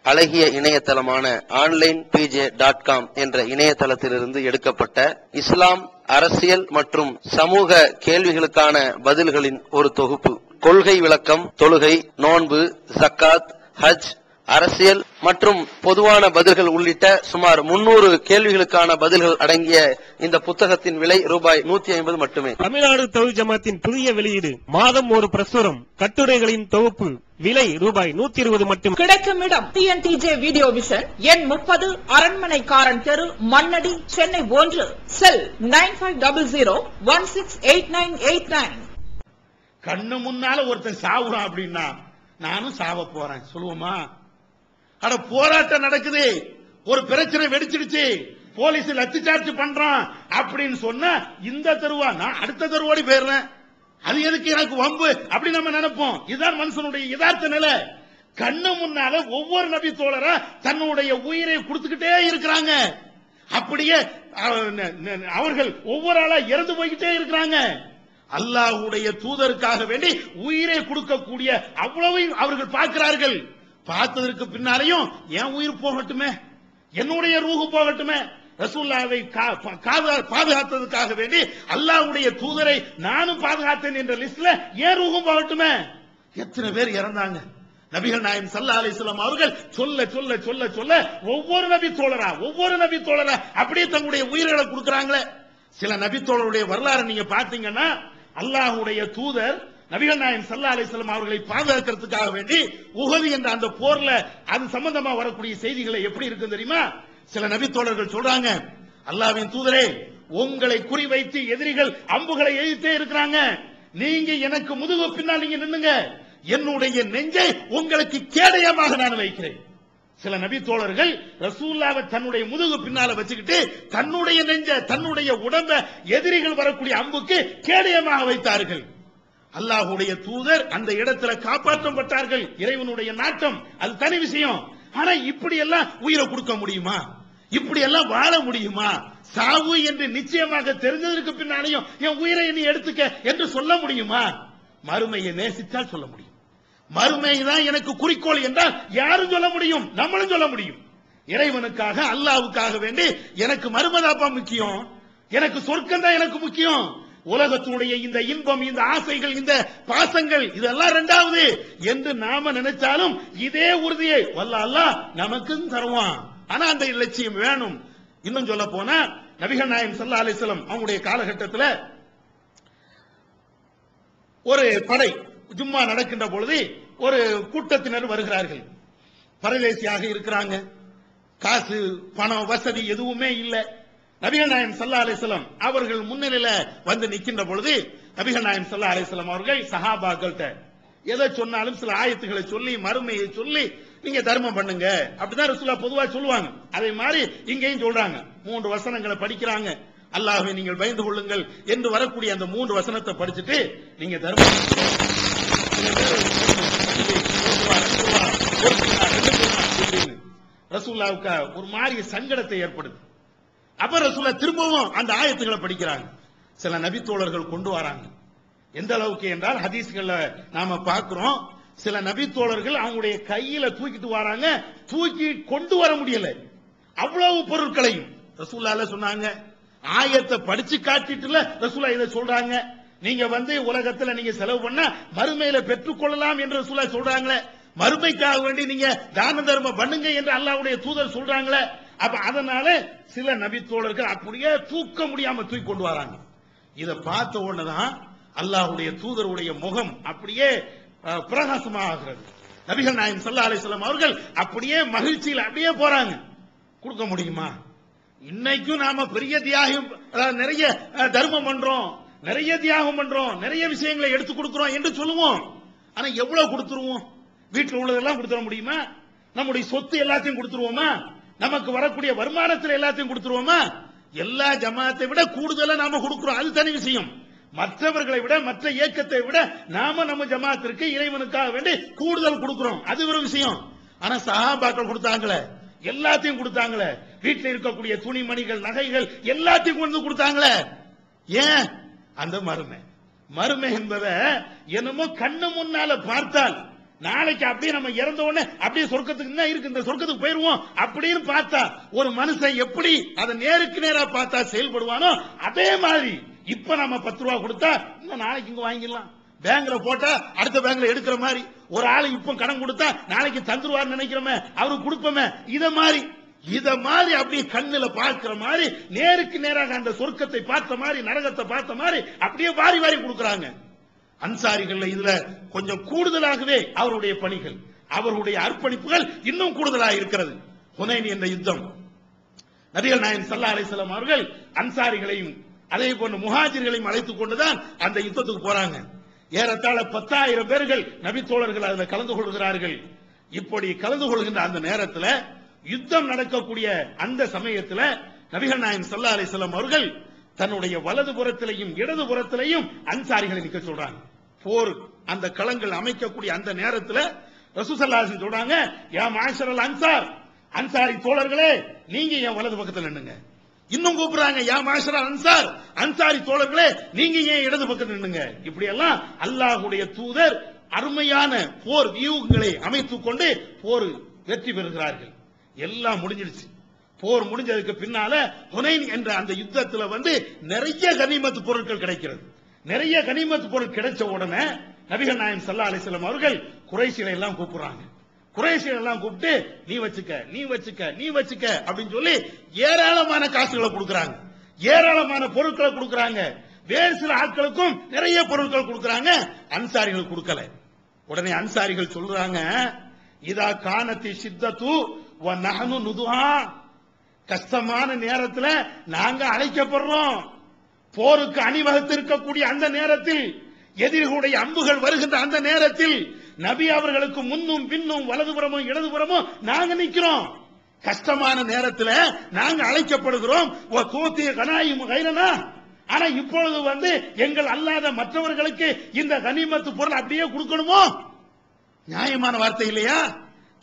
அழகிய இணையதளமான onlinepj.com என்ற இணையதளத்திலிருந்து எடுக்கப்பட்ட இஸ்லாம், அரசியல் மற்றும் சமூக கேள்விகளுக்கான பதில்களின் ஒரு தொகுப்பு. கொள்கை விளக்கம், தொழுகை, நோன்பு, ஜக்காத், ஹஜ், அரசியல் மற்றும் பொதுவான பதில்கள் உள்ளிட்ட சுமார் 300 கேள்விகளுக்கான பதில்கள் அடங்கிய இந்த புத்தகத்தின் விலை ரூபாய் 150 மட்டுமே. தமிழ்நாடு தௌஹீத் ஜமாத்தின் புதிய வெளியீடு, மாதம் ஒரு பிரசுரம், கட்டுரைகளின் தொகுப்பு, விலை ரூபாய் 120 மட்டும். கிடைக்கும் இடம் TNTJ வீடியோ விஷன், எண் 30, அரண்மனைக்காரன் தெரு, மண்ணடி, சென்னை 1. செல் 9500168989. கண்ணு முன்னால ஒருத்தன் சாவுறான் அப்படின்னா நானும் சாவ போறேன் சொல்லுவோமா? அட, போராட்டம் நடக்குது, ஒரு பிரச்சனை வெடிச்சிடுச்சு, போலீஸ் லத்தி சார்ஜ் பண்றான் அப்படின்னு சொன்னா இந்த தெருவா நான் அடுத்த தெருவோடி போயிடுறேன். அது எதுக்கு எனக்கு வம்பு அப்படி நம்ம நினைப்போம். இதுதான் மனுஷனுடைய யதார்த்த நிலை. கண்ணு முன்னால ஒவ்வொரு நபி தோழரா தன்னுடைய உயிரை கொடுத்துக்கிட்டே இருக்கிறாங்க. அப்படியே அவர்கள் ஒவ்வொரு ஆளா இறந்து போய்கிட்டே இருக்கிறாங்க. அல்லாஹ்வுடைய தூதருக்காக வேண்டி உயிரை கொடுக்கக்கூடிய அவ்வளவையும் அவர்கள் பார்க்கிறார்கள். பார்த்ததற்கு பின்னாலையும் என் உயிர் போகட்டுமே, என்னுடைய ரூஹு போகட்டுமே, ரசூலுல்லாஹ்வை பாதுகாத்ததுக்காக வேண்டி அல்லாஹ்வுடைய தூதரை நானும் பாதுகாத்தேன் என்ற லிஸ்ட்ல ஏன் ரூஹும் போகட்டுமே. எத்தனை பேர் இறந்தாங்க. நபிகள் நாயகம் ஸல்லல்லாஹு அலைஹி வஸல்லம் அவர்கள் சொல்ல சொல்ல சொல்ல சொல்ல ஒவ்வொரு நபி தோழரா அப்படியே தங்களுடைய உயிர்களை கொடுக்கறாங்களே. சில நபி தோழருடைய வரலாறு நீங்க பாத்தீங்கன்னா, அல்லாஹ்வுடைய தூதர் நபிகள் நாயகம் ஸல்லல்லாஹு அலைஹி வஸல்லம் அவர்களை பாதுகாக்கிறதுக்காக வேண்டி உஹது என்ற அந்த போர்ல அது சம்பந்தமா வரக்கூடிய செய்திகளை எப்படி இருக்கு தெரியுமா? சில நபி தோழர்கள் சொல்றாங்க, அல்லாஹ்வின் தூதரே, உங்களை குறிவைத்து எதிரிகள் அம்புகளை எய்தே இருக்கிறாங்க, நீங்க எனக்கு முதுகு பின்னால் நீங்க நின்னுங்க, என்னுடைய நெஞ்சை உங்களுக்கு கேடயமாக நான் வைக்கிறேன். சில நபி தோழர்கள் ரசூலுல்லாஹ்வை தன்னுடைய முதுகு பின்னால வச்சுக்கிட்டு தன்னுடைய நெஞ்ச, தன்னுடைய உடம்ப எதிரிகள் வரக்கூடிய அம்புக்கு கேடயமாக வைத்தார்கள். அல்லாஹ்வுடைய தூதர் அந்த இடத்துல காப்பாற்றப்பட்டார்கள். இறைவனுடைய நாட்டம், அது தனி விஷயம். ஆனா இப்படி எல்லாம் உயிரை கொடுக்க முடியுமா? இப்படி எல்லாம் வாழ முடியுமா? சாவு என்று நிச்சயமாக தெரிஞ்சதற்கு பின்னாலையும் என் உயிரை நீ எடுத்துக்க என்று சொல்ல முடியுமா? மறுமையை நேசித்தால் சொல்ல முடியும். மறுமை தான் எனக்கு குறிக்கோள் என்றால் யாரும் சொல்ல முடியும், நம்மளும் சொல்ல முடியும். இறைவனுக்காக, அல்லாஹ்வுக்காக வேண்டி எனக்கு மறுமதாப்பா முக்கியம், எனக்கு சொர்க்கம் தான் எனக்கு முக்கியம். உலகத்துடைய இந்த இன்பம், இந்த ஆசைகள், இந்த பாசங்கள் இதெல்லாம் இரண்டாவது என்று நாம நினைச்சாலும் இதே உறுதியை வல்ல அல்லாஹ் நமக்கும் தருவான். ஆனா அந்த லட்சியம் வேணும். இன்னும் சொல்ல போனா, நபிகள் நாயகம் ஸல்லல்லாஹு அலைஹி வஸல்லம் அவங்களுடைய காலகட்டத்தில் ஒரு படை ஜும்மா நடக்கின்ற பொழுது ஒரு கூட்டத்தினர் வருகிறார்கள். பரதேசியாக இருக்கிறாங்க, காசு பணம் வசதி எதுவுமே இல்லை. நபிகள் நாயகம் ஸல்லல்லாஹு அலைஹி வஸல்லம் அவர்கள் முன்னிலையில வந்து நிற்கின்ற பொழுது நபிகள் நாயகம் ஸல்லல்லாஹு அலைஹி வஸல்லம் அவர்கள் சஹாபாக்கள்கிட்ட எதை சொன்னாலும் சில ஆயத்துக்களை சொல்லி, மறுமையை சொல்லி நீங்க தர்மம் பண்ணுங்க அப்படிதான் ரசூலுல்லாஹ் பொதுவா சொல்லுவாங்க. அதே மாதிரி இங்கேயும் சொல்றாங்க. 3 வசனங்களை படிக்கிறாங்க. அல்லாஹ்வை நீங்கள் பயந்து கொள்ளுங்கள் என்று வரக்கூடிய அந்த 3 வசனத்தை படிச்சுட்டு நீங்க தர்மம் ரசூலுல்லாஹ்வுக்கு ஒரு மாதிரி சங்கடத்தை ஏற்படுது. அப்ப ரசூலுல்லாஹ் திரும்பவும் அந்த ஆயத்துக்களை படிக்கிறாங்க. சில நபி தோழர்கள் கொண்டு வராங்க. எந்த அளவுக்கு என்றால் ஹதீஸ்கள்ல நாம பார்க்கிறோம், சில நபி தோழர்கள் அவங்களுடைய கையில தூக்கிட்டு வராங்க, தூக்கி கொண்டு வர முடியல. அவ்வளவு பொருட்களையும் ரசூலுல்லாஹ் சொன்னாங்க. ஆயத்தை படிச்சு காட்டிட்டுல ரசூலுல்லாஹ் இதை சொல்றாங்க. நீங்க உலகத்துல நீங்க செலவு பண்ண மறுமையில பெற்றுக்கொள்ளலாம் என்று ரசூலுல்லாஹ் சொல்றாங்களே, மறுமைக்காக வேண்டி நீங்க தான தர்மம் பண்ணுங்க என்று அல்லாஹ்வுடைய தூதர் சொல்றாங்களே, அப்ப அதனால சில நபி தோழர்கள் அப்படியே தூக்க முடியாம தூக்கி கொண்டு வராங்க. இதை பார்த்த உடனேதான் அல்லாஹ்வுடைய தூதருடைய முகம் அப்படியே பிரகாசமாகிறது. நபிகள் நாயகம் ஸல்லல்லாஹு அலைஹி வஸல்லம் அவர்கள் அப்படியே மகிழ்ச்சியில் அப்படியே போறாங்க. கொடுக்க முடியுமா? இன்னைக்கும் நாம பெரிய தியாகம், நிறைய தர்மம் பண்றோம், நிறைய தியாகம் பண்றோம், நிறைய விஷயங்களை எடுத்து கொடுக்கிறோம் என்று சொல்லுவோம். ஆனா எவ்வளவு கொடுத்துருவோம்? வீட்டில் உள்ளதெல்லாம் கொடுத்துட முடியுமா? நம்முடைய சொத்து எல்லாத்தையும் கொடுத்துருவோமா? நமக்கு வரக்கூடிய வருமானத்தில் எல்லாத்தையும் கொடுத்துருவோமா? எல்லா ஜமாத்தை விட கூடுதலா நாம கொடுக்கிறோம், அது தனி விஷயம். மற்றவர்களை விட, மற்ற இயக்கத்தை விட நாம நம்ம ஜமாத்திற்கு இறைவனுக்காக வேண்டி கூடுதல் கொடுக்கிறோம், அது ஒரு விஷயம். ஆனா சஹாபாக்கள் கொடுத்தாங்களே, எல்லாத்தையும் கொடுத்தாங்களே, வீட்டில் இருக்கக்கூடிய துணிமணிகள், நகைகள் எல்லாத்தையும் கொண்டு கொடுத்தாங்களே. ஏன்? அந்த மறுமை என்பதை என்னமோ கண்ணு முன்னால பார்த்தால் நாளைக்கு அப்படியே நம்ம இறந்த உடனே அப்படியே சொர்க்கத்துக்கு தான் இருக்கு, இந்த சொர்க்கத்துக்கு போயிருவோம் அப்படின்னு பார்த்தா ஒரு மனுஷன் எப்படி அதை நேருக்கு நேரா பார்த்தா செயல்படுவானோ அதே மாதிரி இப்ப நம்ம 10 ரூபா கொடுத்தா இன்னும் நாளைக்கு இங்க வாங்கிடலாம், பேங்க்ல போட்டா அடுத்த பேங்க்ல எடுக்கிற மாதிரி, ஒரு ஆளு இப்ப கடன் கொடுத்தா நாளைக்கு தந்துருவார் நினைக்கிறோமே அவருக்கு கொடுப்போமே, இத மாதிரி அப்படியே கண்ணுல பார்க்கிற மாதிரி நேருக்கு நேராக அந்த சொர்க்கத்தை பார்த்த மாதிரி நரகத்தை பார்த்த மாதிரி அப்படியே வாரி வாரி கொடுக்கறாங்க. அன்சாரிகள் இதுல கொஞ்சம் கூடுதலாகவே அவருடைய பணிகள், அவருடைய அர்ப்பணிப்புகள் இன்னும் கூடுதலாக இருக்கிறது. ஹுனைன் என்ற யுத்தம், நபிகள் நாயகம் ஸல்லல்லாஹு அலைஹி வஸல்லம் அவர்கள் அன்சாரிகளையும் அதே போன்று முஹாஜிர்களையும் அழைத்துக் கொண்டுதான் அந்த யுத்தத்துக்கு போறாங்க. ஏறத்தாழ 10,000 பேர்கள் நபி தோழர்கள் அதில் கலந்து கொள்கிறார்கள். இப்படி கலந்து கொள்கின்ற அந்த நேரத்தில், யுத்தம் நடக்கக்கூடிய அந்த சமயத்தில் நபிகள் நாயகம் ஸல்லல்லாஹு அலைஹி வஸல்லம் அவர்கள் தன்னுடைய வலது புறத்திலையும் இடது புறத்திலையும் அன்சாரிகளை நிக்க சொல்றாங்க. போர் அந்த களங்கள் அமைக்கக்கூடிய அந்த நேரத்தில் ரசூல் ஸல்லல்லாஹு அலைஹி வஸல்லம் சொல்றாங்க, யா மாஷரல் அன்சார், அன்சாரி தோழர்களே நீங்க என் வலது பக்கத்தில் நின்னுங்க. இன்னும் கூப்பிடுறாங்க, யா மாஷரல் அன்சார், அன்சாரி தோழர்களே நீங்க ஏன் இடது பக்கத்தில் நின்னுங்க. இப்படி எல்லாம் அல்லாஹ்வுடைய தூதர் அருமையான போர் வியூகங்களை அமைத்துக் கொண்டு போர் வெற்றி பெறுகிறார்கள். எல்லாம் முடிஞ்சிருச்சு. போர் முடிஞ்சதுக்கு பின்னால ஹுனைன் என்ற அந்த யுத்தத்தில் நிறைய கனிமத்து பொருட்கள் கிடைக்கிறது. நிறைய கனிமத்து பொருள் கிடைச்ச உடனே நபிகள் நாயகம் ஸல்லல்லாஹு அலைஹி வஸல்லம் அவர்கள் குறைஷிகளை எல்லாம் கூப்பிடுறாங்க. குறைஷிகளை எல்லாம் கூப்பிட்டு நீ வச்சுக்க அப்படின்னு சொல்லி ஏராளமான காசுகளை கொடுக்கறாங்க, ஏராளமான பொருட்களை கொடுக்கறாங்க. வேறு சில ஆட்களுக்கும் நிறைய பொருட்கள் கொடுக்கறாங்க, அன்சாரிகள் கொடுக்கல. உடனே அன்சாரிகள் சொல்றாங்க, இதா கானத்தி சித்தத்து வ நஹனு நுதுஹா, கஷ்டமான நேரத்தில் நாங்க அழைக்கப்படுறோம், போருக்கு அணிவகுத்து இருக்கக்கூடிய அந்த நேரத்தில், எதிரிகளுடைய அம்புகள் வருகின்ற அந்த நேரத்தில் நபி அவர்களுக்கு முன்னும் பின்னும் வலதுபுறமும் இடதுபுறமும் நாங்க நிக்கிறோம். கஷ்டமான நேரத்தில் நாங்க அழைக்கப்படுகிறோம். ஆனா இப்பொழுது எங்கள் அல்லாத மற்றவர்களுக்கு இந்த கனிமத்து பொருள் அப்படியே கொடுக்கணுமோ? நியாயமான வார்த்தை இல்லையா?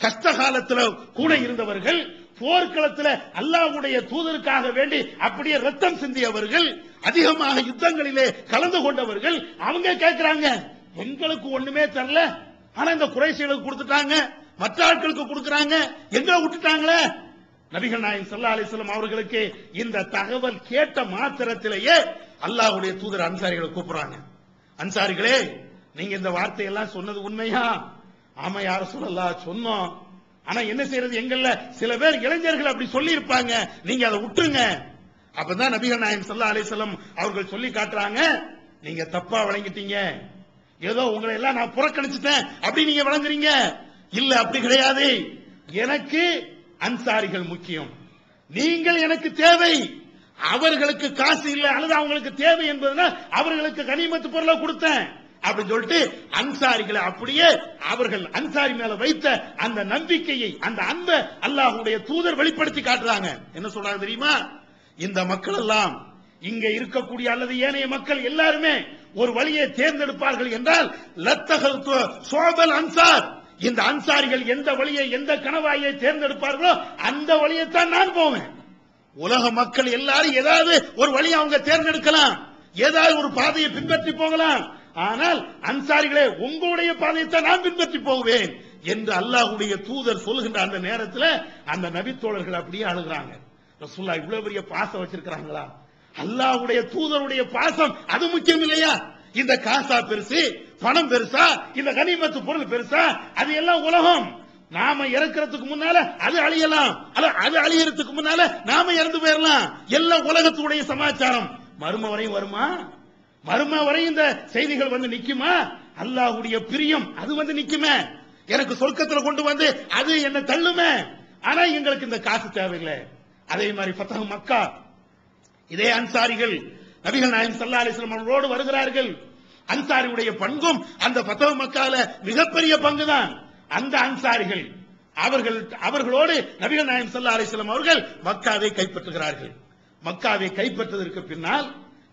கஷ்ட காலத்தில் கூட இருந்தவர்கள், போர்க்களத்தில் அல்லாஹ்வுடைய தூதருக்காக வேண்டி அப்படியே ரத்தம் சிந்தியவர்கள், அதிகமாக யுத்தங்களிலே கலந்து கொண்டவர்கள், அவங்க கேட்கிறாங்க எங்களுக்கு ஒண்ணுமே தரல, ஆனா இந்த குறைஷிகளுக்கு கொடுத்துட்டாங்க, மற்ற ஆட்களுக்கு கொடுக்கறாங்க, எங்களை விட்டுட்டாங்களே. நபிகள் நாயகம் ஸல்லல்லாஹு அலைஹி வஸல்லம் அவர்களுக்கு இந்த தகவல் கேட்ட மாத்திரத்திலேயே அல்லாஹ்வுடைய தூதர் அன்சாரிகளை கூப்பிடுறாங்க. அன்சாரிகளே நீங்க இந்த வார்த்தையெல்லாம் சொன்னது உண்மையா? ஆமா யா ரசூலல்லாஹ் சொன்னோம். ஆனா என்ன செய்யறது, எங்கள்ல சில பேர் இளைஞர்கள் அப்படி சொல்லி இருப்பாங்க, நீங்க அதை விட்டுருங்க. அப்பதான் நபிகள் நாயகம் ஸல்லல்லாஹு அலைஹி வஸல்லம் அவர்கள் சொல்லி காட்டுறாங்க, நீங்க தப்பா வழங்கிட்டீங்க, ஏதோ உங்களை எல்லாம் நான் புறக்கணிச்சுட்டேன் அப்படி நீங்க வழங்குறீங்க. இல்ல அப்படி கிடையாது, எனக்கு அன்சாரிகள் முக்கியம், நீங்கள் எனக்கு தேவை. அவர்களுக்கு காசு இல்ல அல்லது அவங்களுக்கு தேவை என்பதனால் அவர்களுக்கு கனிமத்து பொருளை கொடுத்தேன் அப்படின்னு சொல்லிட்டு அன்சாரிகளை அப்படியே அவர்கள் அன்சாரி மேல வைத்த அந்த நம்பிக்கையை, அந்த அன்பை அல்லாஹ்வுடைய தூதர் வெளிப்படுத்தி காட்டுறாங்க. என்ன சொல்றாங்க தெரியுமா? இந்த மக்கள் எல்லாம் இங்க இருக்கக்கூடிய அல்லது ஏனைய மக்கள் எல்லாருமே ஒரு வழியை தேர்ந்தெடுப்பார்கள் என்றால் லத்தகல் சோபல் அன்சார், இந்த அன்சாரிகள் எந்த வழியை எந்த கணவாயை தேர்ந்தெடுப்பார்களோ அந்த வழியைத்தான் நான் போவேன். உலக மக்கள் எல்லாரும் ஏதாவது ஒரு வழியை அவங்க தேர்ந்தெடுக்கலாம், ஏதாவது ஒரு பாதையை பின்பற்றி போகலாம், ஆனால் அன்சாரிகளே உங்களுடைய பாதையைத்தான் நான் பின்பற்றி போவேன் என்று அல்லாஹ்வுடைய தூதர் சொல்கின்ற அந்த நேரத்தில் அந்த நபி தோழர்கள் அப்படியே அழுகிறாங்க. ரசூலுல்லாஹ் இவ்வளவு பெரிய பாசம் வச்சிருக்கிறாங்களா? அல்லாஹ்வுடைய தூதருடைய பாசம் அது முக்கியம் இல்லையா? இந்த காசா பெருசு, பணம் பெருசா, இந்த கனிமத்து பொருள் பெருசா? அது எல்லாம் உலகம். நாம இறக்கிறதுக்கு முன்னால அது அழியலாம், அது அழியறதுக்கு முன்னால நாம இறந்து போயிடலாம். எல்லாம் உலகத்துடைய சமாச்சாரம். மறுமை வரையும் வருமா? மறுமை வரையும் இந்த செய்திகள் வந்து நிக்குமா? அல்லாஹ்வுடைய பிரியம் அது வந்து நிக்குமே. எனக்கு சொர்க்கத்துல கொண்டு வந்து அது என்ன தள்ளுமே. ஆனா எங்களுக்கு இந்த காசு தேவையில்லை. அதே மாதிரி ஃபத்ஹு மக்கா, இதே அன்சாரிகள் நபிகள் நாயகம் ஸல்லல்லாஹு அலைஹி வஸல்லம் அவர்களோடு வருகிறார்கள். அன்சாரியுடைய பங்கும் அந்த ஃபத்ஹு மக்கால மிகப்பெரிய பங்குதான். அந்த அன்சாரிகள் அவர்களோடு நபிகள் நாயகம் ஸல்லல்லாஹு அலைஹி வஸல்லம் அவர்கள் மக்காவை கைப்பற்றுகிறார்கள். மக்காவை கைப்பற்றதற்கு பின்னால்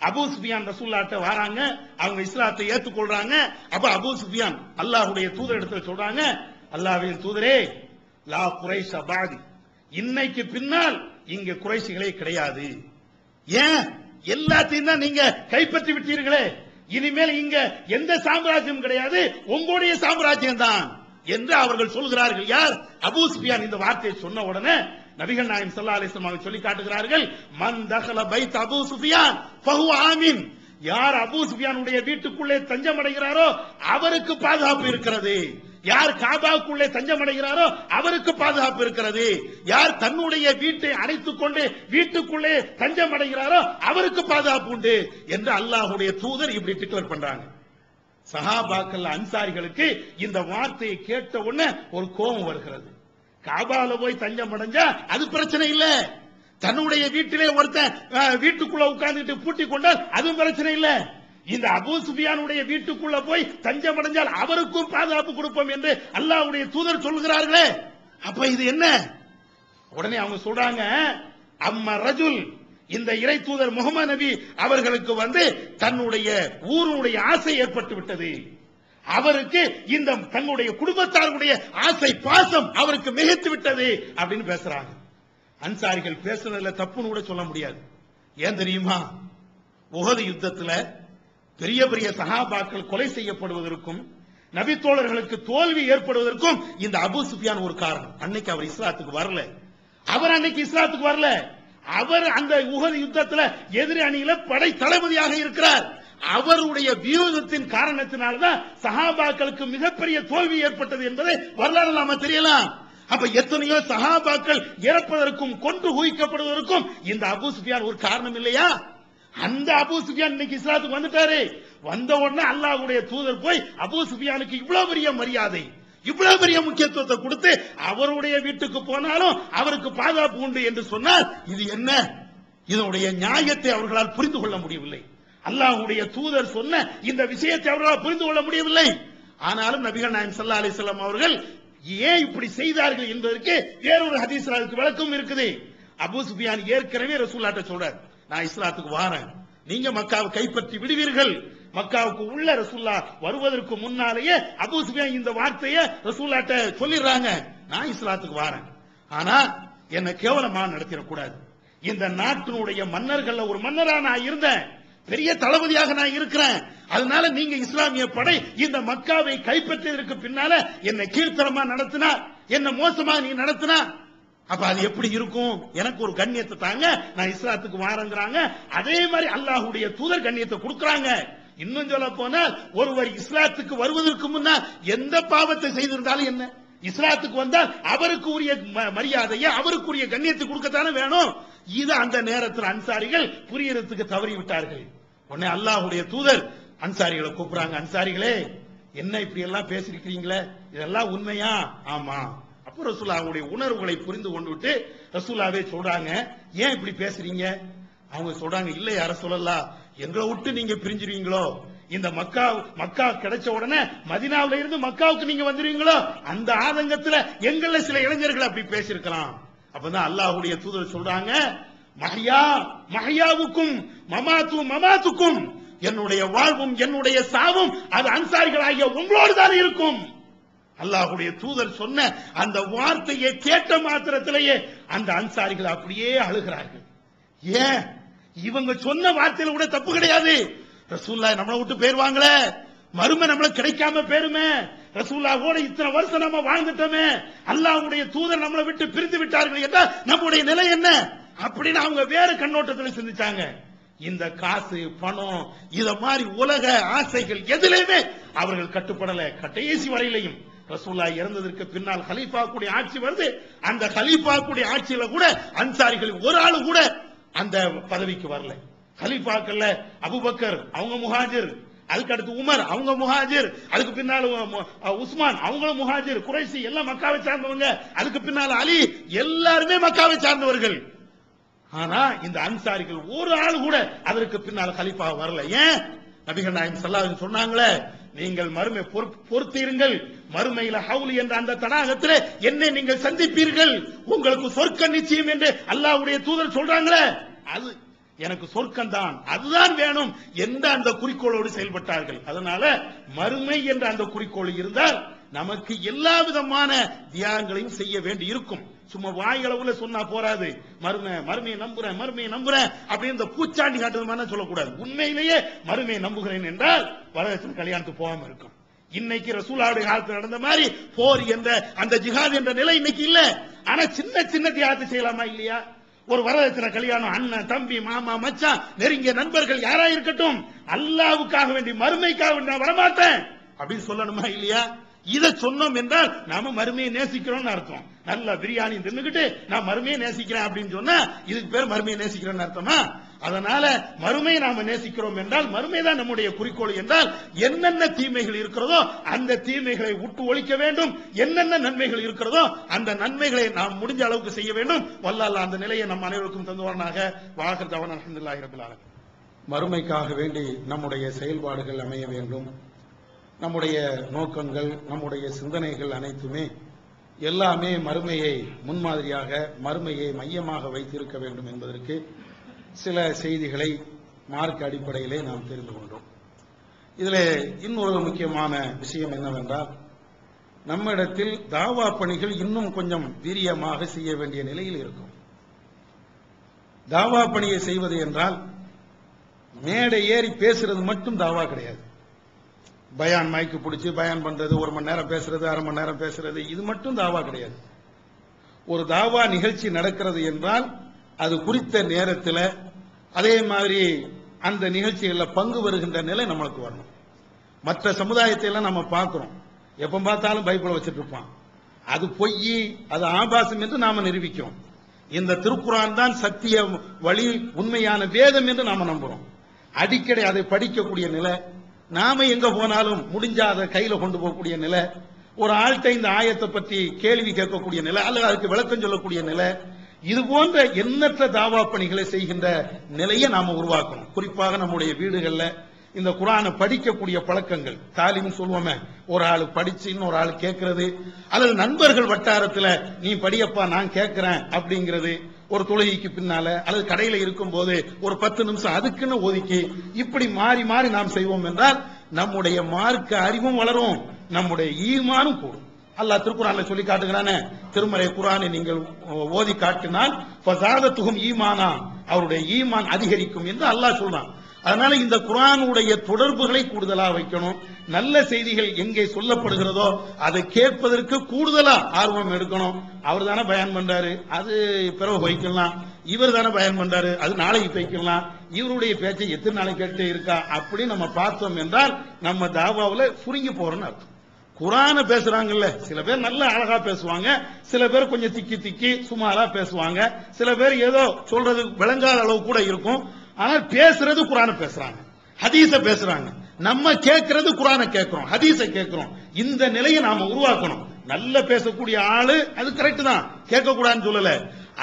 அபூ சுஃபியான் ரசூலுல்லாஹ்ட்ட வராங்க. அவங்க இஸ்லாத்தை ஏற்றுக்கொள்றாங்க. அப்ப அபூ சுஃபியான் அல்லாஹ்வுடைய தூதர் இடத்துல சொல்றாங்க, அல்லாஹ்வின் தூதரே, லா குரைஷ பாதி, இன்னைக்கு பின்னால் இங்க குறைஷிகளே கிடையாது. ஏன்? எல்லாத்தையும் தான் நீங்க கைப்பற்றி விட்டீர்களே, இனிமேல் இங்க எந்த சாம்ராஜ்யம் கிடையாது, உங்களுடைய சாம்ராஜ்யம் தான் என்று அவர்கள் சொல்கிறார்கள். யார்? அபூ சுஃபியான் இந்த வார்த்தையை சொன்ன உடனே நபிகள் நாயகம் ஸல்லல்லாஹு அலைஹி வஸல்லம் சொல்லி காட்டுகிறார்கள், மன் தகல பைத் அபூ சுஃபியான் ஃபஹுவ ஆமின். யார் அபூ சுஃபியானுடைய வீட்டுக்குள்ளே தஞ்சம் அடைகிறாரோ அவருக்கு பாதுகாப்பு இருக்கிறது. யார் காபாவுக்குள்ளே தஞ்சம் அடைகிறாரோ அவருக்கு பாதுகாப்பு இருக்கிறது. யார் தன்னுடைய வீட்டை அடைத்துக் கொண்டு வீட்டுக்குள்ளே தஞ்சம் அடைகிறாரோ அவருக்கு பாதுகாப்பு உண்டு என்று அல்லாஹ்வுடைய தூதர் இப்படி டிக்ளேர் பண்றாங்க. சஹாபாக்கள் அன்சாரிகளுக்கு இந்த வார்த்தையை கேட்ட உடனே ஒரு கோபம் வருகிறது. காபால போய் தஞ்சம் அடைஞ்சா அது பிரச்சனை இல்ல, தன்னுடைய வீட்டிலே ஒருத்தன் வீட்டுக்குள்ள உட்கார்ந்துட்டு பூட்டி கொண்டால் அதுவும் பிரச்சனை இல்ல. இந்த அபூ சுஃபியானுடைய வீட்டுக்குள்ள போய் தஞ்சம் அடைஞ்சால் அவருக்கும் பாதுகாப்பு கொடுப்போம் என்று அல்லாஹ்வுடைய தூதர் சொல்கிறார்களே, அப்ப இது என்ன? உடனே அவங்க சொல்றாங்க, அம்மா ரஜுல், இந்த இறை தூதர் முகமது நபி அவர்களுக்கு வந்து தன்னுடைய ஊருடைய ஆசை ஏற்பட்டு விட்டது. அவருக்கு இந்த தன்னுடைய குடும்பத்தாருடைய ஆசை பாசம் அவருக்கு மிகைத்து விட்டது அப்படின்னு பேசுறாங்க. அன்சாரிகள் பேசுனதுல தப்புன்னு கூட சொல்ல முடியாது. ஏன் தெரியுமா? உஹது யுத்தத்துல பெரிய பெரிய சஹாபாக்கள் கொலை செய்யப்படுவதற்கும் நபி தோழர்களுக்கு தோல்வி ஏற்படுவதற்கும் இந்த அபூ சுஃபியான் ஒரு காரணம். அன்னைக்கு அவர் இஸ்லாத்துக்கு வரல. அவர் அந்த உஹது யுத்தத்துல எதிரி அணியில படை தளபதியாக இருக்கிறார். அவருடைய வியூகத்தின் காரணத்தினால்தான் சஹாபாக்களுக்கு மிகப்பெரிய தோல்வி ஏற்பட்டது என்பதை வரலாறு நாம தெரியலாம். அப்ப எத்தனையோ சஹாபாக்கள் இறப்பதற்கும் கொன்று குவிக்கப்படுவதற்கும் இந்த அபூ சுஃபியான் ஒரு காரணம் இல்லையா? அந்த அபூ சுஃபியான் இன்னைக்கு இஸ்லாத்துக்கு வந்துட்டாரு. வந்த உடனே அல்லாஹ்வுடைய தூதர் போய் அபூ சுஃபியானுக்கு இவ்வளவு பெரிய மரியாதை, இவ்வளவு பெரிய முக்கியத்துவத்தை கொடுத்து அவருடைய வீட்டுக்கு போனாலும் அவருக்கு பாதுகாப்பு உண்டு என்று சொன்னால் இது என்ன? இதனுடைய நியாயத்தை அவர்களால் புரிந்து கொள்ள முடியவில்லை. அல்லாஹ்வுடைய தூதர் சொன்ன இந்த விஷயத்தை அவர்களால் புரிந்து கொள்ள முடியவில்லை. ஆனாலும் நபிகள் நாயகம் ஸல்லல்லாஹு அலைஹி வஸல்லம் அவர்கள் ஏன் இப்படி செய்தார்கள் என்பதற்கு வேறொரு ஹதீஸ்ல அதுக்கு விளக்கம் இருக்குது. அபூ சுஃபியான் ஏற்கனவே ரசூலுல்லாஹ்ட்ட சொல்றார், நான் இஸ்லாத்துக்கு வாரேன், நீங்க மக்காவை கைப்பற்றி விடுவீர்கள். மக்காவுக்கு உள்ள ரசூலுல்லாஹ் வருவதற்கு முன்னாலேயே அபூ சுஃபியான் இந்த வார்த்தையை ரசூலுல்லாஹ்ட்ட சொல்லிடுறாங்க, நான் இஸ்லாத்துக்கு வாரேன், ஆனா என்ன கேவலமா நடத்திடக்கூடாது. இந்த நாட்டினுடைய மன்னர்கள்ல ஒரு மன்னரா நான் இருந்தேன், பெரிய தளபதியாக நான் இருக்கிறேன். அதனால நீங்க இஸ்லாமிய படை இந்த மக்காவை கைப்பற்றியதற்கு பின்னால என்ன கீழ்த்தரமா நடத்தினா, என்ன மோசமா நீ நடத்தினா, அப்ப அது எப்படி இருக்கும்? எனக்கு ஒரு கண்ணியத்தை தாங்க, நான் இஸ்லாத்துக்கு வாரங்கிறாங்க. அதே மாதிரி அல்லாஹ்வுடைய தூதர் கண்ணியத்தை கொடுக்கறாங்க. இன்னும் சொல்ல போனால் ஒருவர் இஸ்லாத்துக்கு வருவதற்கு முன்னால் எந்த பாவத்தை செய்திருந்தாலும் என்ன, இஸ்லாத்துக்கு வந்தால் அவருக்கு உரிய மரியாதையை அவருக்குரிய கண்ணியத்தை கொடுக்கத்தானே வேணும். இது அந்த நேரத்தில் அன்சாரிகள் புரியறதுக்கு தவறி விட்டார்கள். உடனே அல்லாஹ்வுடைய தூதர் அன்சாரிகளை கூப்பிடுறாங்க, அன்சாரிகளே என்ன இப்படி எல்லாம் பேசிருக்கீங்களே, இதெல்லாம் உண்மையா? ஆமா. அப்ப ரசூலுல்லாஹ்வுடைய உணர்வுகளை புரிந்து கொண்டு விட்டு ரசூலுல்லாஹ்வே சொல்றாங்க, ஏன் இப்படி பேசுறீங்க? அவங்க சொல்றாங்க, இல்ல யா ரசூலல்லாஹ், எங்களை விட்டு நீங்க பிரிஞ்சிருவீங்களோ, இந்த மக்கா கிடைச்ச உடனே மதீனாவுல இருந்து மக்காவுக்கு நீங்க வந்துருவீங்களோ, அந்த ஆதங்கத்துல எங்கள சில இளைஞர்கள் அப்படி பேசிருக்கலாம். அப்பதான் அல்லாஹ்வுடைய தூதர் சொல்றாங்க, மஹ்யாவுக்கும் மமாத்துக்கும், என்னுடைய வாழ்வும் என்னுடைய சாவும் அது அன்சாரிகளாகிய உங்களோடு தான் இருக்கும். அல்லாஹ்வுடைய தூதர் சொன்ன அந்த வார்த்தையை கேட்ட மாத்திரத்திலேயே அந்த அன்சாரிகள் அப்படியே அழுகிறார்கள். ஏன்? இவங்க சொன்ன வார்த்தையில கூட தப்பு கிடையாது. ரசூலுல்லாஹ் நம்மளை விட்டு போயிருவாங்களே, மறுமை நம்மளுக்கு கிடைக்காம பேருமே, ரசூலுல்லாஹோட இத்தனை வருஷம் நம்ம வாழ்ந்துட்டோமே, அல்லாஹ்வுடைய தூதர் நம்மளை விட்டு பிரிந்து விட்டார்கள் என்றால் நம்முடைய நிலை என்ன அப்படின்னு அவங்க வேற கண்ணோட்டத்தில் சிந்திச்சாங்க. இந்த காசு பணம் இத மாதிரி உலக ஆசைகள் எதிலையுமே அவர்கள் கட்டுப்படல. கடைசி வரையிலையும் ரசூலுல்லாஹ் இறந்ததற்கு பின்னால் கலீஃபா கூடிய ஆட்சி வருது. அந்த கலீஃபா கூடிய ஆட்சியில கூட அன்சாரிகள் ஒரு ஆளு கூட அந்த பதவிக்கு வரல. கலீஃபாக்கள்ல அபூபக்கர் அவங்க முஹாஜிர், அதுக்கு அடுத்து உமர் அவங்க முஹாஜிர், அதுக்கு பின்னால் உஸ்மான் அவங்களும் முஹாஜிர், குறைசி எல்லாம் மக்காவை சார்ந்தவங்க, அதுக்கு பின்னால் அலி எல்லாருமே மக்காவை சார்ந்தவர்கள். ஆனா இந்த அன்சாரிகள் ஒரு ஆள் கூட அதற்கு பின்னால் கலீஃபா வரல. ஏன்? நபிகள் நாயகம் ஸல்லல்லாஹு அலைஹி வஸல்லம் சொன்னாங்களே, நீங்கள் மறுமை பொறுத்தீருங்கள், மறுமையில ஹவுல் என்ற அந்த தடாகத்திலே என்னை நீங்கள் சந்திப்பீர்கள், உங்களுக்கு சொர்க்க நிச்சயம் என்று அல்லாஹ்வுடைய தூதர் சொல்றாங்களே, அது எனக்கு சொர்க்கம் தான், அதுதான் வேணும் என்ற அந்த குறிக்கோளோடு செயல்பட்டார்கள். அதனால மறுமை என்ற அந்த குறிக்கோள் இருந்தால் நமக்கு எல்லா விதமான தியாகங்களையும் செய்ய வேண்டி இருக்கும். சும்மா வாய்களவுல சொன்னா போராது. மறுமையை நம்புறேன் அப்படின்னு இந்த பூச்சாண்டி காட்டுறது மாதிரி சொல்லக்கூடாது. உண்மையிலேயே மறுமையை நம்புகிறேன் என்றால் வரதட்சணை கல்யாணத்துக்கு போகாம இருக்கும். இன்னைக்கு ரசூலுல்லாஹ்வுடைய காலத்தில் நடந்த மாதிரி போர் என்ற அந்த ஜிஹாத் என்ற நிலை இன்னைக்கு இல்ல. ஆனா சின்ன சின்ன தியாகத்தை செய்யலாமா இல்லையா? ஒரு வரதட்சணை கல்யாணம், அண்ணன் தம்பி மாமா மச்சான் நெருங்கிய நண்பர்கள் யாரா இருக்கட்டும், அல்லாஹ்வுக்காக வேண்டி மறுமைக்காக வேண்டி நான் வரமாட்டேன் அப்படின்னு சொல்லணுமா இல்லையா? இதை சொன்னோம் என்றால் நாம மறுமையை நேசிக்கிறோம்னு அர்த்தம். நல்ல பிரியாணி தின்னுக்கிட்டு நான் மறுமையை நேசிக்கிறேன் அப்படின்னு சொன்னா இதுக்கு பேர் மறுமையை நேசிக்கிறோம்னு அர்த்தமா? அதனால மறுமையை நாம நேசிக்கிறோம் என்றால் மறுமை தான் நம்முடைய குறிக்கோள் என்றால் என்னென்ன தீமைகள் இருக்கிறதோ அந்த தீமைகளை விட்டு ஒழிக்க வேண்டும், என்னென்ன நன்மைகள் இருக்கிறதோ அந்த நன்மைகளை நாம் முடிஞ்ச அளவுக்கு செய்ய வேண்டும். வல்லல்லாஹ் அந்த நிலையை நம் அனைவருக்கும் தந்துவானாக. வாஹிர் தஅவானா அல்ஹம்துலில்லாஹி ரப்பில் ஆலமீன். மறுமைக்காக வேண்டி நம்முடைய செயல்பாடுகள் அமைய வேண்டும். நம்முடைய நோக்கங்கள், நம்முடைய சிந்தனைகள் அனைத்துமே எல்லாமே மறுமையை முன்மாதிரியாக, மறுமையை மையமாக வைத்திருக்க வேண்டும் என்பதற்கு சில செய்திகளை மார்க்க அடிப்படையிலே நாம் தெரிந்து கொண்டோம். இதில் இன்னொரு முக்கியமான விஷயம் என்னவென்றால், நம்மிடத்தில் தாவா பணிகள் இன்னும் கொஞ்சம் வீரியமாக செய்ய வேண்டிய நிலையில் இருக்கும். தாவா பணியை செய்வது என்றால் மேடை ஏறி பேசுறது மட்டும் தாவா கிடையாது. பயான் மைக்கு பிடிச்சி பயான் பண்றது, ஒரு மணி நேரம் பேசுறது, அரை மணி நேரம் பேசுறது, இது மட்டும் தாவா கிடையாது. ஒரு தாவா நிகழ்ச்சி நடக்கிறது என்றால் அது குறித்த நேரத்தில் அதே மாதிரி அந்த நிகழ்ச்சிகளில் பங்கு வருகின்ற நிலை நம்மளுக்கு வரணும். மற்ற சமுதாயத்தை எல்லாம் நம்ம பார்க்கிறோம், எப்ப பார்த்தாலும் பைபிளை வச்சுட்டு இருப்பான், அது பொய், அது ஆபாசம் என்று நாம நிரூபிக்கிறோம். இந்த திருக்குர்ஆன் தான் சத்திய வழி, உண்மையான வேதம் என்று நாம நம்புறோம். அடிக்கடி அதை படிக்கக்கூடிய நிலை, நாம எங்க போனாலும் முடிஞ்சா அதை கையில கொண்டு போகக்கூடிய நிலை, ஒரு ஆள்கிட்ட இந்த ஆயத்தை பற்றி கேள்வி கேட்கக்கூடிய நிலை அல்லது அதுக்கு விளக்கம் சொல்லக்கூடிய நிலை, இது போன்ற எண்ணற்ற தாவா பணிகளை செய்கின்ற நிலையை நாம உருவாக்கணும். குறிப்பாக நம்முடைய வீடுகள்ல இந்த குர்ஆனை படிக்கக்கூடிய பழக்கங்கள், தாலிம் சொல்லுவோமே, ஒரு ஆள் படிச்சு இன்னொரு ஆள் கேட்கறது, அல்லது நண்பர்கள் வட்டாரத்துல நீ படியப்பா நான் கேட்கிறேன் அப்படிங்கிறது, ஒரு தொழுகைக்கு பின்னால அல்லது கடையில இருக்கும் போது ஒரு 10 நிமிஷம் அதுக்குன்னு ஒதுக்கி இப்படி மாறி மாறி நாம் செய்வோம் என்றால் நம்முடைய மார்க்க அறிவும் வளரும், நம்முடைய ஈமானும் கூடும். அல்லாஹ் திருக்குர்ஆன்ல சொல்லி காட்டுகிறானே, திருமறை குர்ஆனை நீங்கள் ஓதி காட்டினால் ஃபஸாதத்துஹும் ஈமானா, அவருடைய ஈமான் அதிகரிக்கும் என்று அல்லாஹ் சொல்றான். அதனால இந்த குர்ஆனுடைய தொடர்புகளை கூடுதலா வைக்கணும். நல்ல செய்திகள் எங்கே சொல்லப்படுகிறதோ அதை கேட்பதற்கு கூடுதலா ஆர்வம் எடுக்கணும். அவர் தானே பயன் பண்றாரு, அது பிறகு வைக்கலாம், இவர் தானே பயன் பண்றாரு, அது நாளைக்கு வைக்கலாம், இவருடைய பேச்சை எத்தனை நாளைக்கு கேட்டே இருக்கா அப்படி நம்ம பார்த்தோம் என்றால் நம்ம தாவாவில் சுருங்கி போறோம்னு அர்த்தம். குர்ஆனை பேசுறாங்கல்ல, சில பேர் நல்ல அழகா பேசுவாங்க, சில பேர் கொஞ்சம் திக்கி திக்கி சுமாரா பேசுவாங்க, சில பேர் ஏதோ சொல்றது விளங்காத அளவு கூட இருக்கும். ஆனால் பேசுறது குர்ஆனை பேசுறாங்க, ஹதீஸ பேசுறாங்க, நம்ம கேட்கறது குர்ஆனை கேட்கிறோம், ஹதீஸ கேட்கிறோம். இந்த நிலையை நாம உருவாக்கணும். நல்ல பேசக்கூடிய ஆளு அது கரெக்ட் தான், கேட்க கூடாதுன்னு சொல்லல.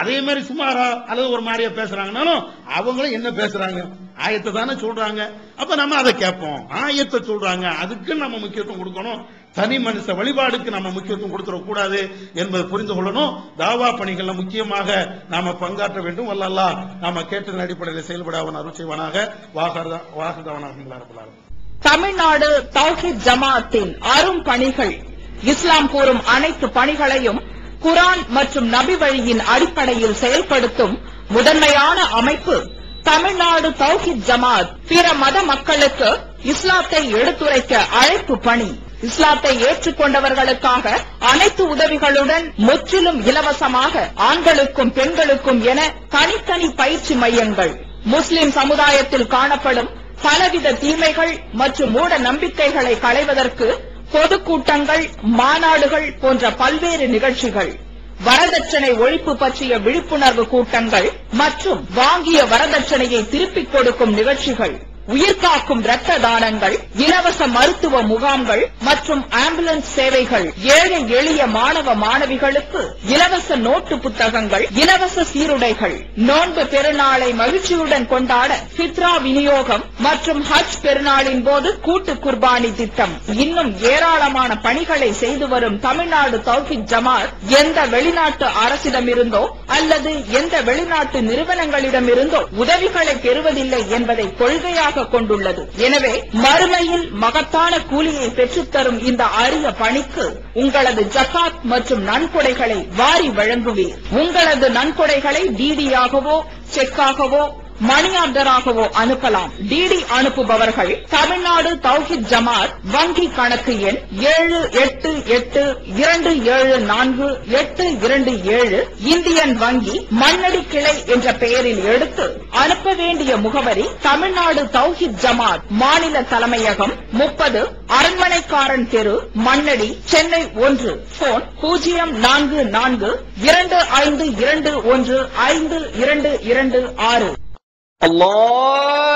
அதே மாதிரி சுமாரா அல்லது ஒரு மாதிரியா பேசுறாங்கனாலும் அவங்களும் என்ன பேசுறாங்க, ஆயத்தை தானே சொல்றாங்க, அப்ப நம்ம அதை கேட்போம். ஆயத்தை சொல்றாங்க, அதுக்கு நம்ம முக்கியத்துவம் கொடுக்கணும். தனி மனுஷ வழிபாடுக்கு நம்ம முக்கியத்துவம் கொடுத்துடக் கூடாது என்பதை புரிந்து கொள்ளணும். தாவா பணிகள்ல முக்கியமாக நாம பங்காற்ற வேண்டும். வல்லல்லாஹ் நாம கேட்டதன் அடிப்படையில் செயல்பட அவன் அருள் செய்வானாக. வாஹர்தவனாக. தமிழ்நாடு தௌஹீத் ஜமாஅத்தின் அரும் பணிகள், இஸ்லாம் கூறும் அனைத்து பணிகளையும் குர்ஆன் மற்றும் நபி வழியின் அடிப்படையில் செயல்படுத்தும் முதன்மையான அமைப்பு தமிழ்நாடு தௌஹீத் ஜமாஅத். பிற மத மக்களுக்கு இஸ்லாத்தை எடுத்துரைக்க அழைப்பு பணி. இஸ்லாத்தை ஏற்றுக்கொண்டவர்களுக்காக அனைத்து உதவிகளுடன் முற்றிலும் இலவசமாக ஆண்களுக்கும் பெண்களுக்கும் என தனித்தனி பயிற்சி மையங்கள். முஸ்லிம் சமுதாயத்தில் காணப்படும் பலவித தீமைகள் மற்றும் மூட நம்பிக்கைகளை களைவதற்கு பொதுக்கூட்டங்கள், மாநாடுகள் போன்ற பல்வேறு நிகழ்ச்சிகள், வரதட்சணை ஒழிப்பு பற்றிய விழிப்புணர்வு கூட்டங்கள் மற்றும் வாங்கிய வரதட்சணையை திருப்பிக் கொடுக்கும் நிகழ்ச்சிகள், உயிர்காக்கும் இரத்த தானங்கள், இலவச மருத்துவ முகாம்கள் மற்றும் ஆம்புலன்ஸ் சேவைகள், ஏழை எளிய மாணவ மாணவிகளுக்கு இலவச நோட்டு புத்தகங்கள், இலவச சீருடைகள், நோன்பு பெருநாளை மகிழ்ச்சியுடன் கொண்டாட ஃபித்ரா விநியோகம் மற்றும் ஹஜ் பெருநாளின் போது கூட்டு குர்பானி திட்டம், இன்னும் ஏராளமான பணிகளை செய்து வரும் தமிழ்நாடு தௌஹீத் ஜமாத் எந்த வெளிநாட்டு அரசிடமிருந்தோ அல்லது எந்த வெளிநாட்டு நிறுவனங்களிடமிருந்தோ உதவிகளை பெறுவதில்லை என்பதை கொள்கையாக கொண்டுள்ளது. எனவே மறுமையில் மகத்தான கூலியை பெற்றுத்தரும் இந்த அரிய பணிக்கு உங்களது ஜகாத் மற்றும் நன்கொடைகளை வாரி வழங்குவீர். உங்களது நன்கொடைகளை டிடியாகவோ செக்காகவோ மணி ஆர்டராகவோ அனுப்பலாம். டிடி அனுப்புபவர்கள் தமிழ்நாடு தௌஹீத் ஜமாத் வங்கி கணக்கு எண் 7882748227 இந்தியன் வங்கி மண்ணடி கிளை என்ற பெயரில் எடுத்து அனுப்ப வேண்டிய முகவரி தமிழ்நாடு தௌஹீத் ஜமாத் மாநில தலைமையகம் 30 அரண்மனைக்காரன் தெரு, மண்ணடி, சென்னை 1. போன் 04425215226. Allah